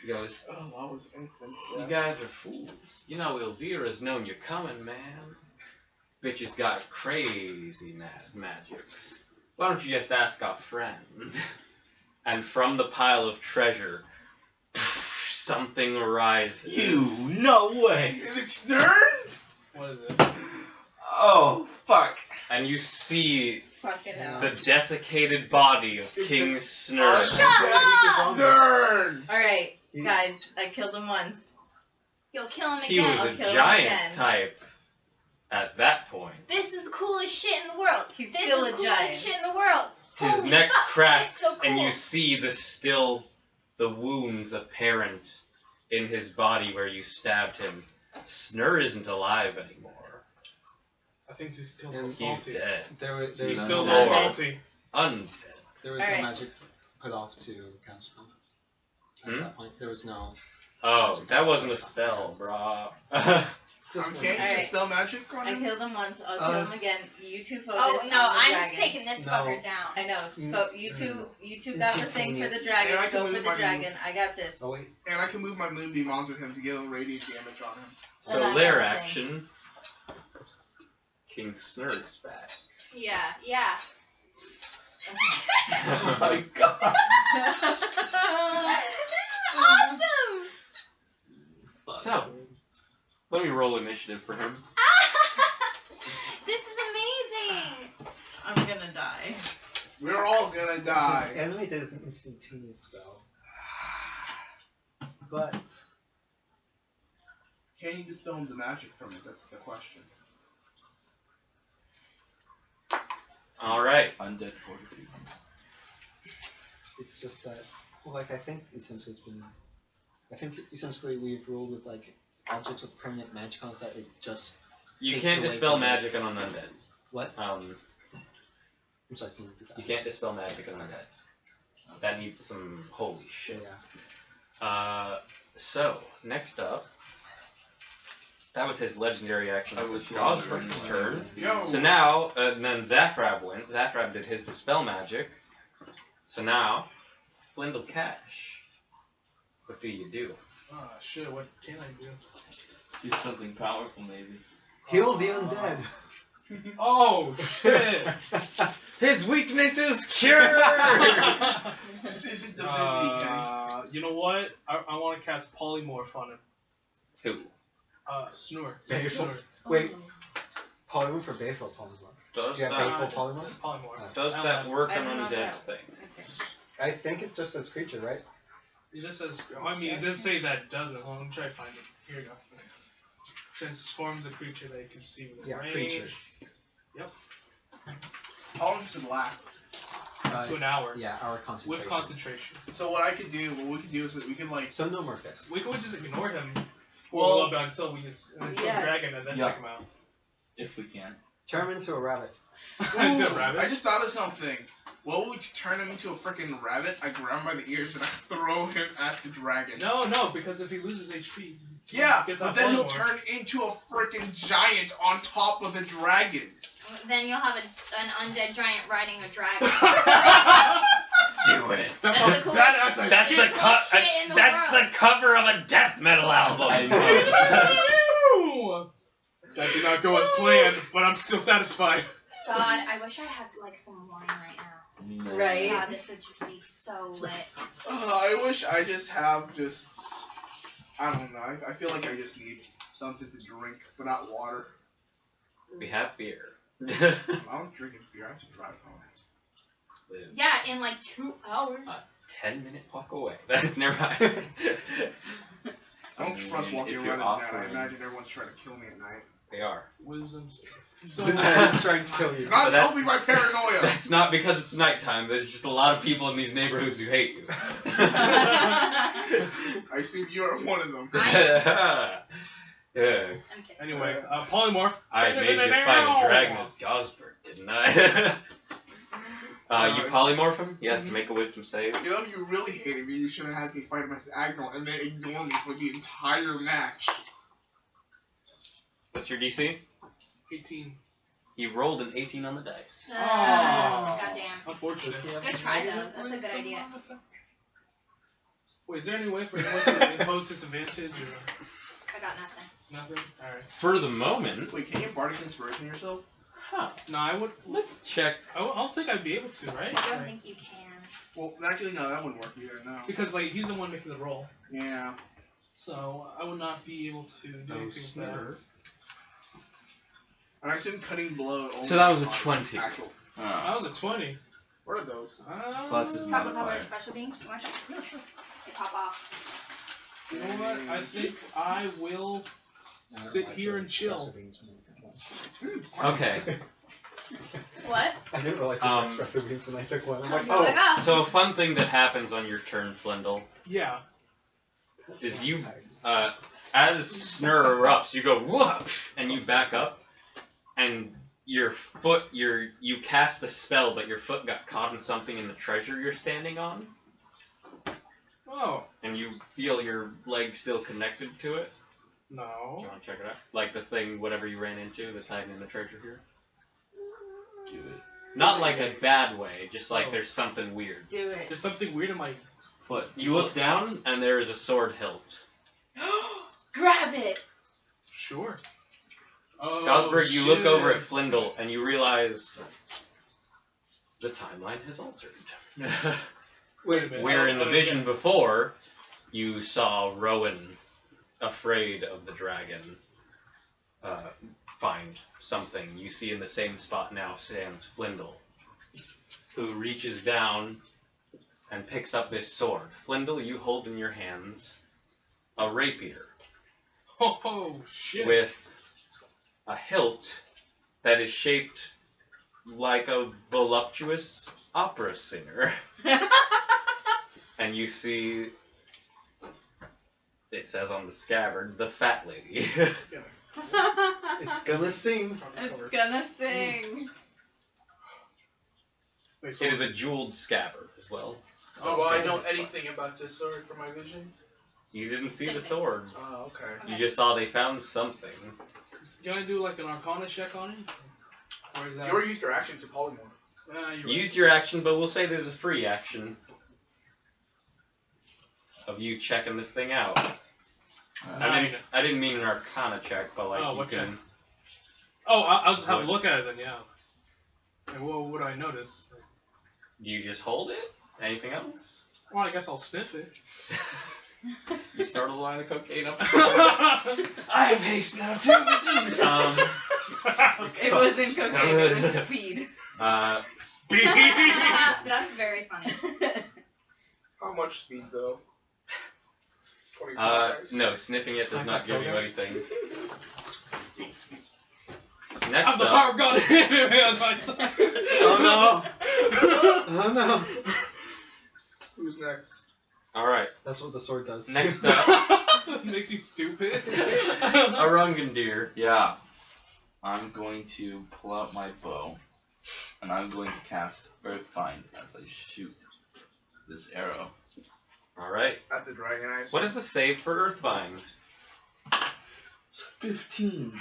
He goes, Oh, lava's instant. you guys are fools. You know Elvira's known you're coming, man. Bitch's got crazy magics. Why don't you just ask our friend? And from the pile of treasure, something arises. No way. Is it Snurn? What is it? Oh, fuck. And you see Fucking hell. the desiccated body of King Snurg. Shut up! Snurn! Alright, guys, I killed him once. You'll kill him He again. was I'll a kill him giant again. type at that point. This is the coolest shit in the world. He's this still is a the coolest giant. shit in the world. His Holy neck fuck, cracks, it's so cool. and you see the wounds apparent in his body where you stabbed him. Snur isn't alive anymore. I think he's still And He's salty. dead. There He's was still no a more. little salty. Undead. no Alright. magic put off to cast spell. At that point, there was no. Oh, that wasn't a spell, brah. Just Can't one. you Alright. dispel magic on I him? killed him once, I'll kill him again. You two focus Oh on no, the I'm dragon. taking this No. fucker down. I know. You two got the thing for the Instantaneous. dragon. Yeah, I can Go for move the my dragon. I got this. Oh wait. And I can move my moonbeam onto him to get a radiant damage on him. So That's lair another thing. action. King Snurg's back. Yeah. Oh my god. This is awesome. So, let me roll initiative for him. This is amazing. I'm gonna die. We're all gonna His die. animated is an instantaneous spell. But Can you dispel the magic from it? That's the question. Alright. Undead fortitude. it's just that, well, like I think essentially we've ruled with like objects with permanent magic on it that it just. You Takes can't away dispel from magic on undead. What? Um, I'm sorry, can you repeat that? you can't dispel magic on undead. That needs some holy shit. Yeah. So, next up, that was his legendary action. I was Gosrick's turn. Yo. So now, and then Zafrab went. Zafrab did his dispel magic. So now, Flindle Cash. What do you do? Ah, shit, what can I do? Do something powerful, maybe. Heal the undead. Oh, shit! His weakness is cured! This isn't divinity, Kenny. You know what? I want to cast Polymorph on him. Who? Snore. Baleful? Snore. Wait. Polymorph for Baleful Polymorph? Does Do you have that, Baleful Polymorph? Polymorph. does I don't that know. work I on don't know undead that. thing? Okay. I think it just says creature, right? It just says, I mean, it does say that it doesn't. Hold on, let me try to find it. Here you go. Transforms a creature that you can see with Yeah, range. creature. How long does it last? To an hour. Yeah, our concentration. With concentration. So what we could do is that we can like. So no more fists. We could just ignore him for a Well- little bit until we just kill the Yes. dragon and then Yeah. take him out. If we can. Turn him into a rabbit. Into a rabbit. I just thought of something. What would we turn him into a freaking rabbit? I grab him by the ears and I throw him at the dragon. No, because if he loses HP, he Yeah, gets but off then he'll polymorph. turn into a freaking giant on top of the dragon. Then you'll have an undead giant riding a dragon. Do it. That That's sounds the coolest- badass as That's shit. the Coolest shit in the that's world. the cover of a death metal album. I know. Woo! That did not go as planned, but I'm still satisfied. God, I wish I had like some wine right now. Right. God, this would just be so lit. I wish I just have I don't know. I feel like I just need something to drink, but not water. We have beer. I'm drinking beer. I have to drive home. Yeah, in like 2 hours. 10-minute walk away. Never mind. I don't trust walking if you're around at night. I offering- imagine everyone's trying to kill me at night. They are. Wisdom. So It's trying to kill you. God that's- help me, my paranoia. It's not because it's nighttime. There's just a lot of people in these neighborhoods who hate you. I assume you're one of them. Yeah. I'm kidding. anyway, polymorph. I made you fight a dragon as Gosbert, didn't I? You polymorph him? He has to make a wisdom save. You know, if you really hated me, you should have had me fight him as Agnol and then ignore me for the entire match. What's your DC? 18. He rolled an 18 on the dice. Goddamn. Unfortunate. Good try though. That's a good idea. Wait, is there any way for anyone to impose disadvantage or I got nothing. nothing? Alright. For the moment. Wait, can you bardic inspiration yourself? Huh. No, I would. Let's check. I don't think I'd be able to, right? I don't Like, think you can. Well, actually, no, that wouldn't work either, no. because like he's the one making the roll, Yeah. so I would not be able to do anything with that. And I assume cutting blow only So that was a on 20. Actual. That was a 20. What are those? Plus his Chocolate modifier. covered special beans. You want to? Yeah, sure. They pop off. You know what? I think I will sit here and chill. Okay. What? I didn't realize they were espresso beans when I took one. I'm like, You're like, oh. oh. So a fun thing that happens on your turn, Flindle, Yeah. is you, as Snur erupts, you go whoosh, and you back up, and your foot, you cast the spell, but your foot got caught in something in the treasure you're standing on, Oh. and you feel your leg still connected to it. Do No. you want to check it out? Like the thing, whatever you ran into, that's hiding in the treasure here. Do it. Not like a bad way, just like Oh. there's something weird. Do it. There's something weird in my Foot. You look down, and there is a sword hilt. Grab it. Sure. Oh, Gosberg, you look shit. over at Flindle, and you realize the timeline has altered. Wait a minute. Where in the Oh, vision okay. before, you saw Rowan, afraid of the dragon, find something. You see in the same spot now stands Flindle, who reaches down and picks up this sword. Flindle, you hold in your hands a rapier Oh shit. with a hilt that is shaped like a voluptuous opera singer. And you see, it says on the scabbard, the fat lady. It's gonna sing. It's gonna sing. Wait, so It is a jeweled scabbard as well. Oh, well, I know anything about this sword from my vision. You didn't see Same the thing. sword. Oh, okay. You just saw they found something. Can I do like an Arcana check on it? Or is that? You already used your action to polymorph. You're You right. used your action, but we'll say there's a free action of you checking this thing out. Nine. I didn't mean an Arcana check, but like Oh, you what can. check? Oh, I'll just have a What? look at it then. Yeah. Okay, well, what do I notice? Do you just hold it? Anything else? Well, I guess I'll sniff it. You snort a line of cocaine up. I I have haste now too. It wasn't cocaine, it was speed. Speed. That's very funny. How much speed, though? 25. No, sniffing it does not give you anything. Next I'm the up, power god on my side. Oh no! Oh no! Who's next? all right. That's what the sword does. Next up, Makes you stupid. Arungandir. Yeah. I'm going to pull out my bow, and I'm going to cast Earthbind as I shoot this arrow. All right. That's the dragon eyes. What is the save for Earthbind? 15.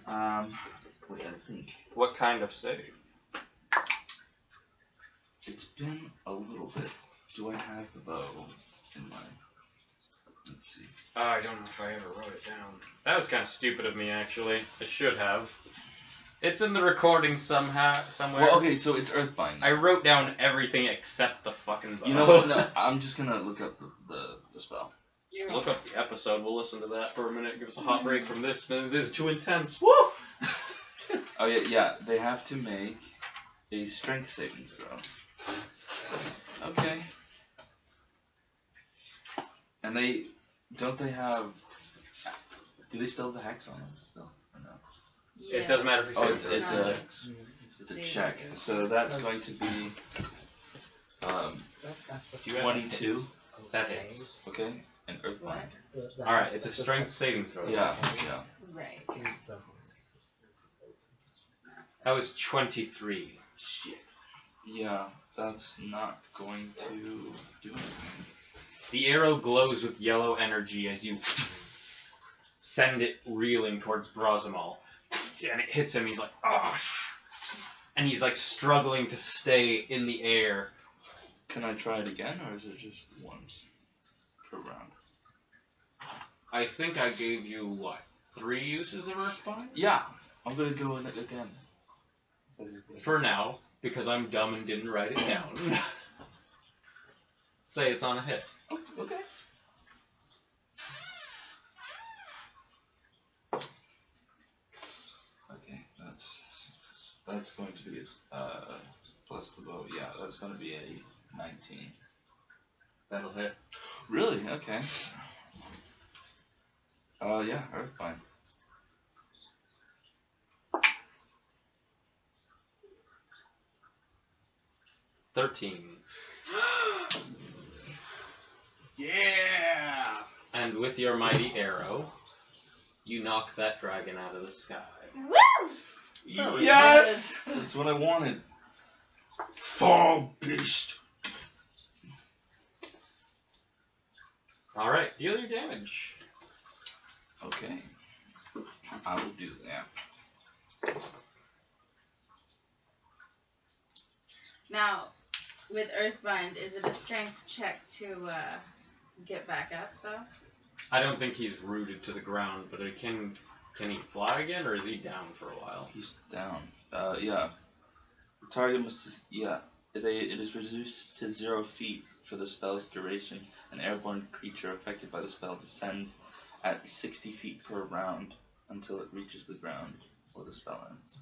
What do I think? What kind of save? It's been a little bit. Do I have the bow in my... Let's see. I don't know if I ever wrote it down. That was kind of stupid of me, actually. I should have. It's in the recording somewhere. Well, okay, so it's Earthbind. I wrote down everything except the fucking bow. You know what? No, I'm just gonna look up the spell. Look up the episode. We'll listen to that for a minute. Give us a hot break from this. This is too intense. Woo! Oh yeah. They have to make a strength saving throw. Okay. And they have? Do they still have the hex on them? Still? Or no? It doesn't matter if you Oh, say it's a check. So that's going to be 22. That hits. Okay. And Earthbind. Alright, it's a strength saving throw. Yeah. Right. That was 23. Shit. Yeah, that's not going to do anything. The arrow glows with yellow energy as you send it reeling towards Brazzemal. And it hits him, he's like, ah! And he's like struggling to stay in the air. Can I try it again, or is it just once per round? I think I gave you, what, 3 uses of Earthbind? Yeah, I'm gonna go in it again. For now, because I'm dumb and didn't write it down. Say it's on a hit. Okay. Okay, that's going to be plus the bow. Yeah, that's going to be a 19. That'll hit. Really? Okay. Yeah, Earthbind. $13. Yeah! And with your mighty arrow, you knock that dragon out of the sky. Woo! Yes! That's what I wanted. Fall, beast. Alright, deal your damage. Okay. I will do that. Now, with Earthbind, is it a strength check to get back up, though? I don't think he's rooted to the ground, but can he fly again, or is he down for a while? He's down. Yeah. The target must. Yeah. It is reduced to 0 feet for the spell's duration. An airborne creature affected by the spell descends at 60 feet per round until it reaches the ground or the spell ends.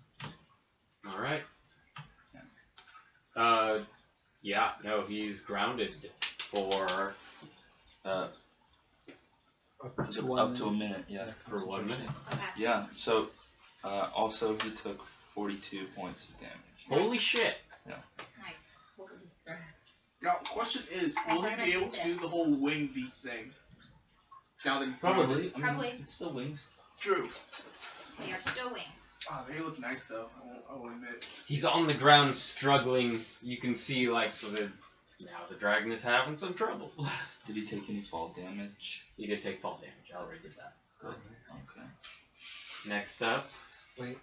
Alright. Yeah. Yeah, no, he's grounded for Up to a minute. Yeah. for 1 minute. Okay. Yeah. So also he took 42 points of damage. Holy shit! Nice. Holy crap. Now, question is, will he be able to do the whole wing beat thing? Now that he's Probably. I mean, Probably. it's still wings. True. They are still wings. Oh, they look nice though. I won't admit. He's on the ground struggling. You can see, like, now the dragon is having some trouble. Did he take any fall damage? He did take fall damage. I already did that. Good. Okay. Next up. Wait.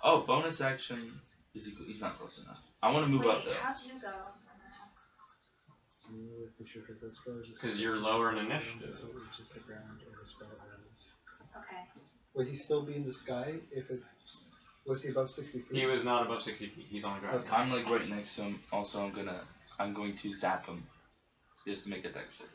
Oh, bonus action. He's not close enough. I want to move up though. How'd you go? Because you're lower in initiative. Okay. Would he still be in the sky if it's... Was he above 60 feet? He was not above 60 feet. He's on the ground. Okay. I'm like right next to him. Also, I'm going to zap him, just to make a dex save.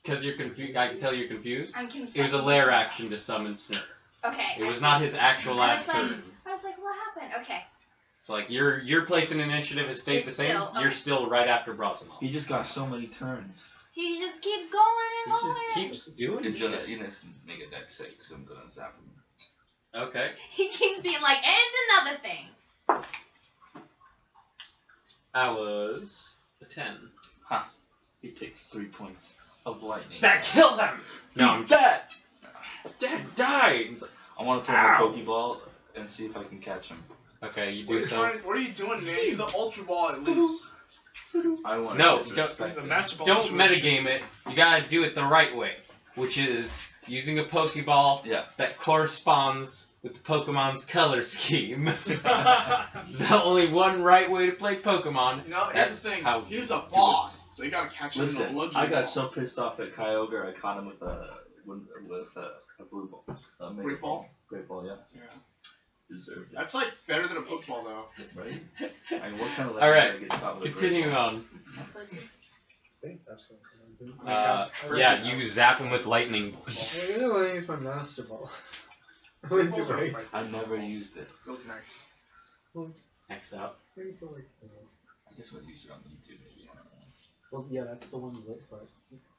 Because you're confused. I can tell you're confused. I'm confused. It was a lair action to summon Snur. Okay. It was not his actual last I turn. was like, what happened? Okay. So like your place in initiative has stayed It's the same. still- okay. You're still right after Brazzemal. He just got so many turns. He just keeps going He and going. just keeps doing He's gonna, shit. make a dex save, because I'm gonna zap him. Okay. He keeps being like, and another thing. That was a 10. He takes 3 points of lightning. That kills him. No, I'm dead. dead. Die. It's like, I want to throw Ow. my Pokeball and see if I can catch him. okay, you What do are you, so. what are you doing, man? Use the Ultra Ball at least. I want No, to don't- This is a Master Ball Don't situation. metagame it. You gotta do it the right way, which is using a Pokeball Yeah. that corresponds with the Pokemon's color scheme. There's only one right way to play Pokemon. Now, here's That's the thing. how He's a you boss, so you gotta catch him in Listen, the luxury I got ball. so pissed off at Kyogre, I caught him with a with a blue ball. Mega Great ball? Great ball, yeah. Yeah. Deserved it. That's like better than a Pokeball though. Right? I mean, what kind of All right, legendary gets caught with a great continuing ball? on. I think that's what I'm Yeah, you zap him with lightning. I really want to use my Master Ball. I went too late. I've never used it. Look nice. Next up. I guess I'll use it on YouTube maybe. I don't know. Well, yeah, that's the one you wait for.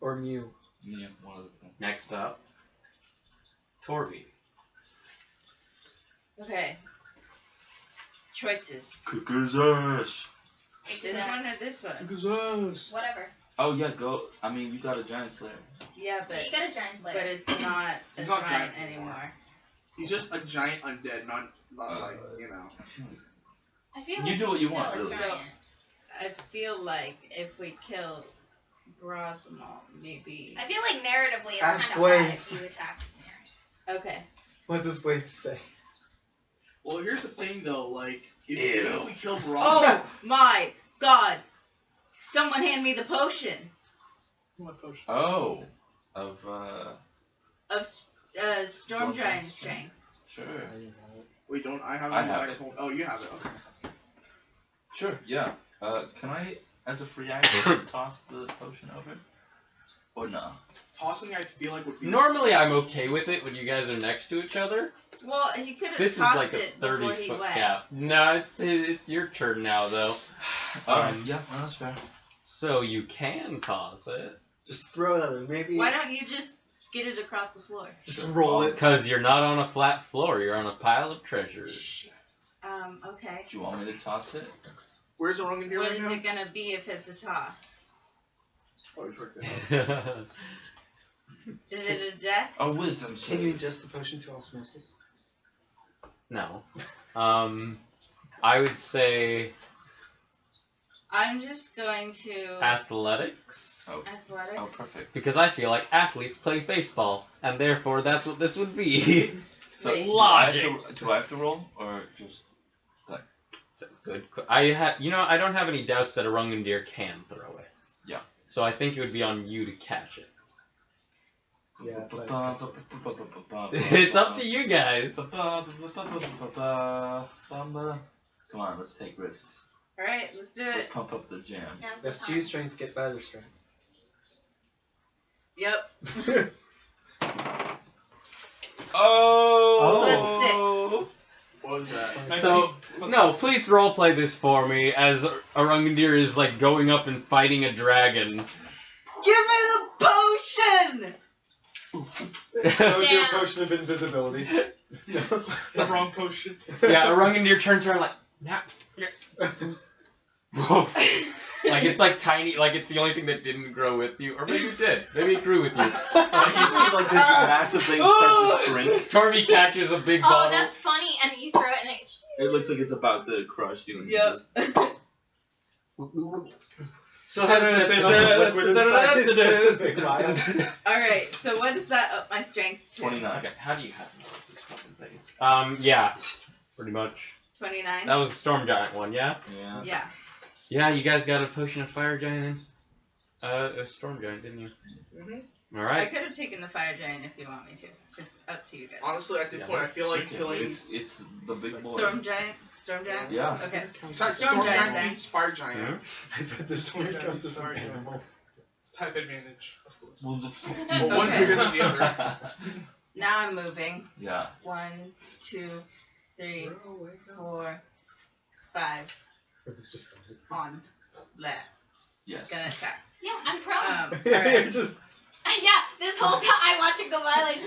Or Mew. Yeah, one of the things. Next up. Torby. Okay. Choices. Kick his ass! This one or this one? Whatever. Oh yeah, go. I mean, you got a giant slayer. Yeah, but You got a giant slayer. but it's not a He's not giant giant anymore. He's just a giant undead, not like, you know. I feel You like do what he's you still want, a really. giant. I feel like if we kill Brazzemal, maybe. I feel like narratively it's Ask kind of Wade. bad if you attack Snare. Okay. What does Wade say? Well, here's the thing though, like, Ew. even if we kill Baraka, Oh my God! Someone hand me the potion What potion? Oh, of of Storm Storm Giant Giant Strength. sure, wait, don't I have it? I have it. Oh, you have it. Okay. sure, yeah. Can I, as a free action, toss the potion over? Or no? Tossing, I feel like would be. Normally I'm okay with it when you guys are next to each other. Well, he could have This is tossed like a it before 30 he foot went. gap. No, it's your turn now though. Yeah, well, that's fair. So you can toss it. Just throw it at her. Maybe. Why don't you just skid it across the floor? Just roll it. Because you're not on a flat floor, you're on a pile of treasures. Okay. Do you want me to toss it? Where's the wrong in here What right is now? it gonna be if it's a toss? Oh, he's right there. Is it a dex? A wisdom Can you save. adjust the potion to osmosis? No. I would say I'm just going to athletics. athletics. Oh, perfect. Because I feel like athletes play baseball, and therefore that's what this would be. So Wait. do I have to roll or just? It's a good. I don't have any doubts that a Rungandir can throw it. Yeah. So I think it would be on you to catch it. Yeah. It's up to you guys. Come on, let's take risks. All right, let's do Let's it. pump up the jam. Now's the If time. two strength, get better strength. Yep. Oh! What was that? So no, please roleplay this for me as Rungandir is like going up and fighting a dragon. Give me the potion. That was your Damn. potion of invisibility. It's the wrong potion. Yeah, Rungandir turns around like, nah. Woof. Like it's like tiny, like it's the only thing that didn't grow with you, or maybe it did. Maybe it grew with you. You see like this massive thing start to shrink. Torby catches a big Oh, bottle. that's funny, and you throw it and it. It looks like it's about to crush you. And you Yep. just- So has the same amount of liquid inside. It's just a big vial. All right. So what does that up my strength to? 29. Okay, how do you have more of these fucking things? Yeah, pretty much. 29. That was the Storm Giant one, yeah? Yeah. Yeah. Yeah, you guys got a potion of Fire Giant and a Storm Giant, didn't you? Mhm. I Alright. could have taken the fire giant if you want me to. It's up to you guys. Honestly, at this Yeah. point, I feel like Okay, killing. It's the big boy. Storm giant. Storm giant. Yeah. Okay. Besides, Storm Storm Giant Giant then. beats Fire Giant. I said the sword Storm counts as an Giant, sorry. animal. It's type advantage, of course. Well, Well, one's Okay. bigger than the other. Now I'm moving. yeah. 1, 2, 3, 4, 5 It was just. on left. Yes. Gonna attack. Yeah, I'm prone. You're Alright. just. Yeah, this whole time I watch it go by like.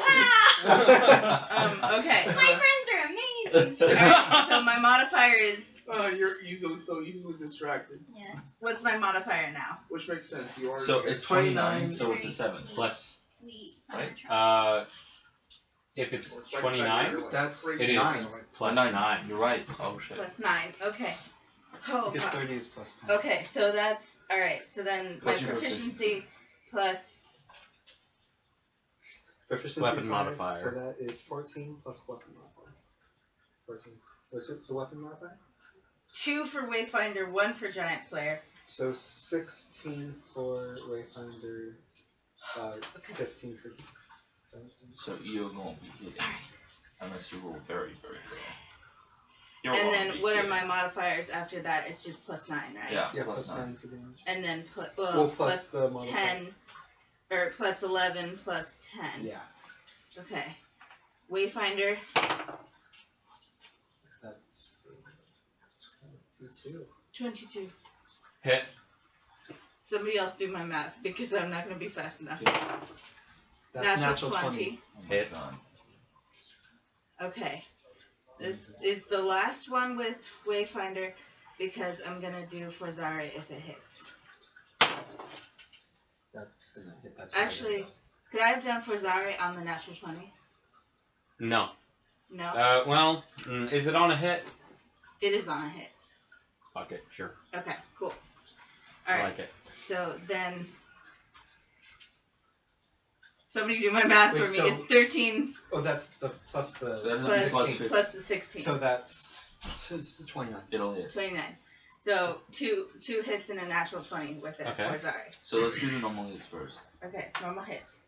Wow. Okay. My friends are amazing. Alright. So my modifier is. You're so easily distracted. Yes. What's my modifier now? Which makes sense. You are. So it's 29, so it's a 7. Plus, Sweet. Summer Right? trial. if it's It's like 29, That's it is 9. plus 9. 9. You're right. Oh shit. Plus 9. Okay. Oh, Because fuck. 30 is plus 9. Okay, so that's alright. So then What's my your proficiency plus Proficiency Weapon is 5, modifier. So that is 14 plus weapon modifier. 14. What's it, the weapon modifier? 2 for Wayfinder, 1 for Giant Slayer, So 16 for Wayfinder, 15 for Dunstan. So you won't be hitting unless you roll very, very low. You And won't then be what are hitting. my modifiers after that? It's just +9, right? Yeah, Yeah, plus plus 9. 9 for damage. And then put Well, plus the modifier. 10 or plus 11 plus 10. Yeah. Okay. Wayfinder. That's 22. 22. Hit. Somebody else do my math because I'm not going to be fast enough. That's natural 20. Oh my Hit. god. Okay. This is the last one with Wayfinder because I'm going to do Forzare if it hits. That's gonna hit. That's Actually, could I have done Forzare on the natural 20? No. No? Well, is it on a hit? It is on a hit. Fuck it, sure. Okay, cool. I Alright, like it. so then... Somebody do my math Wait, for me. so- It's 13 Oh, that's the plus the. That's plus, 16. plus 15. plus the 16. So that's it's 29. It'll hit. 29. So two hits and a natural 20 with it. Okay. Forzare. So let's do the normal hits first. Okay, normal hits.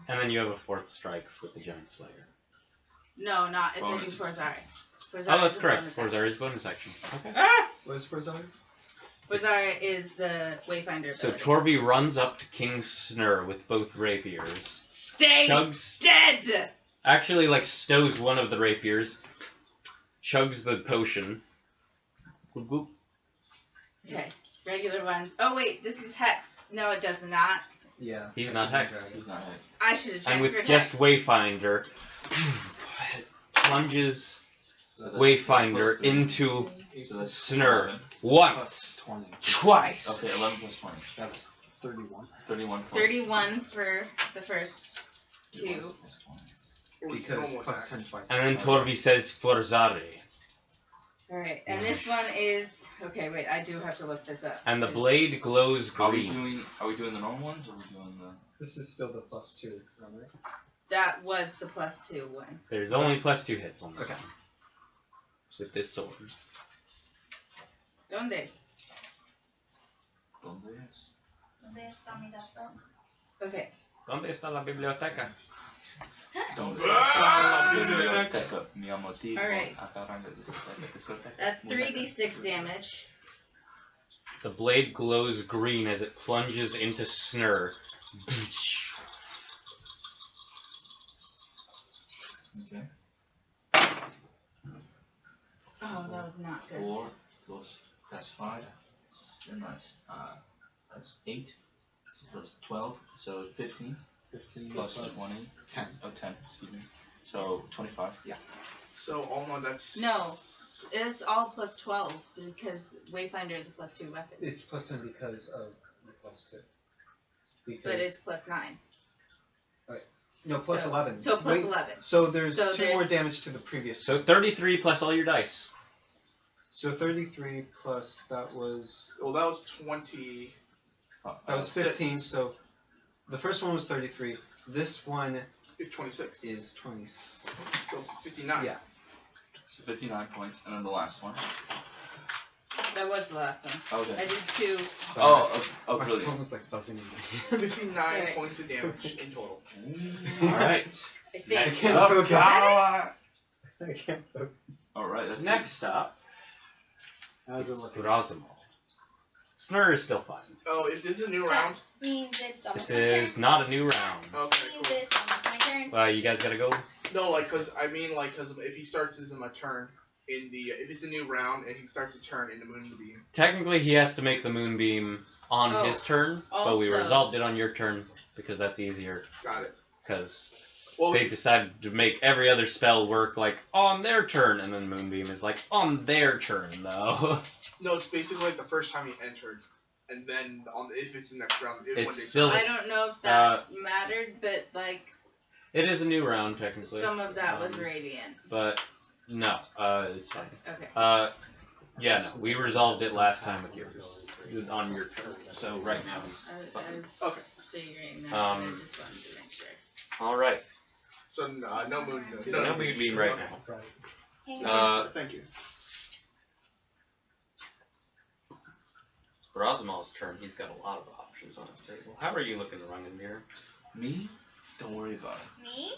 And then you have a 4th strike with the Giant Slayer. No, not if I do Bonus. Forzare. Oh, that's correct. bonus action. Forzare is bonus action. Okay. Ah! What is Forzare? Forzare is the Wayfinder So ability. Torby runs up to King Snur with both rapiers. Stay Chugs. dead! Actually, like, stows one of the rapiers. Chugs the potion. Whoop, whoop. Okay, regular ones. Oh wait, this is Hex. No, it does not. Yeah. He's not hexed. He's not hexed. I should have And transferred with just Hex. Wayfinder, plunges So that's Wayfinder plus three. into So that's Snur 11. once, 20. twice. Okay, 11 plus 20. That's 31. 31 plus 31 for the first two. plus 20. Because Normal plus attack. 10 twice. And then Torby says Forzare. Alright, and this one is... Okay, wait, I do have to look this up. And the It's- blade glows Are we green. doing the normal ones or are we doing the... This is still the plus 2, right? That was the +2 one. There's only +2 hits on this Okay. one. With this sword. Donde? ¿Dónde es? ¿Dónde está mi laptop? Okay. ¿Dónde está la biblioteca? ¿Dónde Ah, está la biblioteca. biblioteca? Mi motivo. Alright. Agarrando discoteca. That's 3d6 damage. The blade glows green as it plunges into Snur. Okay. Oh, that was not good. 4 plus, that's 5. And that's 8. So plus 12. So 15. 15 Plus plus 20. 10. Oh, 10, excuse me. So 25. So all no, that's No. It's all +12 because Wayfinder is a +2 weapon. It's plus 10 because of the plus 2. Because, But it's +9. no, plus so, 11. So plus Wait, 11. So there's So 2 there's- more damage to the previous. So 33 plus all your dice. So 33 plus that was well, that was 20. that was 15. So the first one was 33. This one It's 26. is 20. So 59. Yeah. So 59 points. And then the last one. That was the last one. I Okay. did 2. Oh, My brilliant. phone was like buzzing. 59 Alright. points of damage in total. Alright. I think. I can't Up focus. power. I can't focus. Alright, that's Next up, How's it is looking? Brazzemal. Snur is still fine. Oh, is this a new round? Means it's almost This my turn. is not a new round. Okay, Means cool. it's almost my turn. You guys gotta go. No, like, cause if he starts this in my turn, if it's a new round and he starts a turn in the Moonbeam. Technically, he has to make the moonbeam on Oh, his turn, but we also- resolved it on your turn because that's easier. Got it. Because Well, they decided to make every other spell work like on their turn, and then moonbeam is like on their turn though. no, it's basically like the first time he entered, and then if it's the next round, It's when they still- I don't know if that mattered, but like It is a new round technically. some of that was radiant. But no, it's fine. Okay. Yeah, no, we resolved it last time with yours on your turn. So right now he's I fine. was Okay. figuring that, but I Um, just wanted to make sure. All right. So no moon. So no moonbeam right now. Right. Hang Uh, on. Thank you. Brazzemal's turn. He's got a lot of options on his table. How are you looking to run in here? Me? Don't worry about it. Me?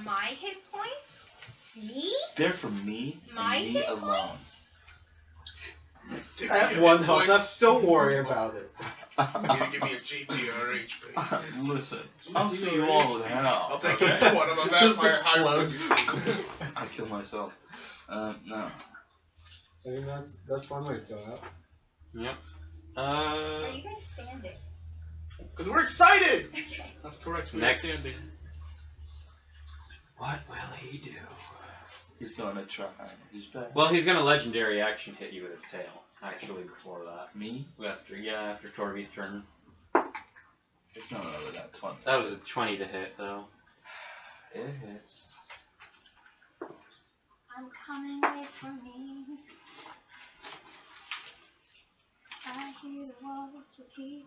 My hit points? Me? They're for me My and me hit alone. Take At me a one hit health, points. don't worry about it. You need to give me a GP or HP. Listen, I'll see you all in hell. I'll take okay? each one of a Just vampire explodes. hybrid. I kill myself. No. I mean, that's one way to go out. Yep. Are you guys standing? Because we're excited! Okay. That's correct. We're Next. standing. What will he do? He's gonna try. He's back. Well, he's gonna legendary action hit you with his tail. Actually, before that. Me? After Torby's turn. It's not another that 20. That was a 20 to hit, though. It hits. I'm coming, wait for me. I hear the walls repeat.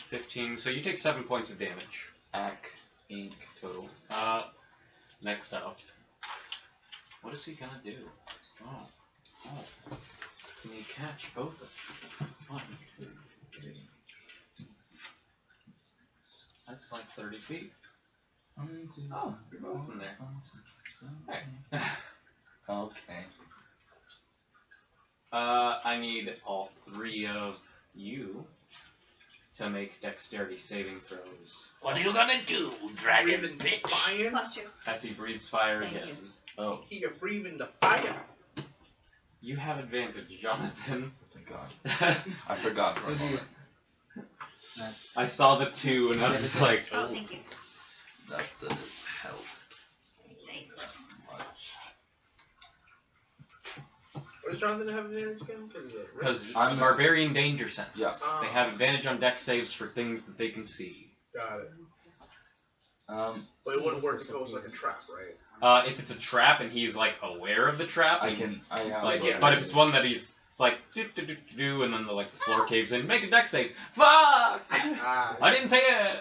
15. So you take 7 points of damage. Ack. Ink. Total. Next up. What is he gonna do? Oh. Can you catch both of them? 1, 2, 3. That's like 30 feet. Oh, you're both in there. Hey. Okay. I need all 3 of you to make dexterity saving throws. What are you gonna do, dragon Breathe in bitch? fire. +2. As he breathes fire Thank again. you. Oh, He can breathe in the fire. You have advantage, Jonathan. thank God. I forgot for So a do you, moment. I saw the 2 and I was like, Oh, thank you. That doesn't help Thank you. much. What does Jonathan have advantage again? because I'm- barbarian danger sense. Yeah. They have advantage on dex saves for things that they can see. Got it. But it wouldn't work if it was like a trap, right? If it's a trap and he's like aware of the trap, I and, can. I have. like, yeah. but if it's one that he's it's like do and then the floor caves in, make a dex save. Fuck! Ah. I didn't say it.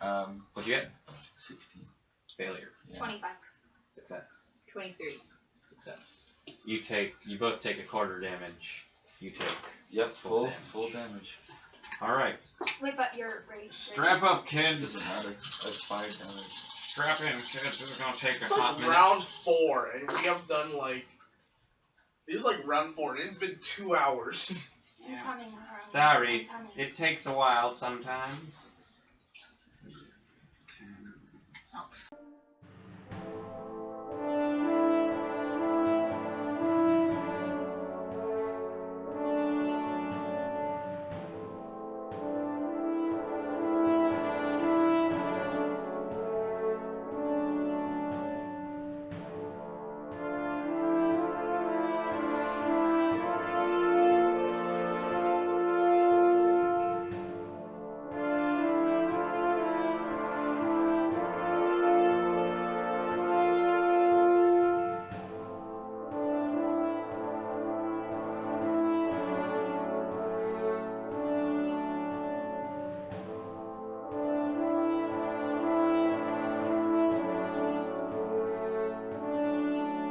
Um, What'd you get? 16. Failure. Yeah. 25. Success. 23. Success. You both take a quarter damage. You take. Yep. Full Full damage. damage. All right. Wait, but you're ready. Strap up, kids. Doesn't matter. That's 5 damage. Strap in, kids. This is gonna take a It's hot like minute. round 4, and we have done like. This is like round 4, and it's been 2 hours. I'm coming. I'm coming, Sorry. I'm coming. It takes a while sometimes. Oh,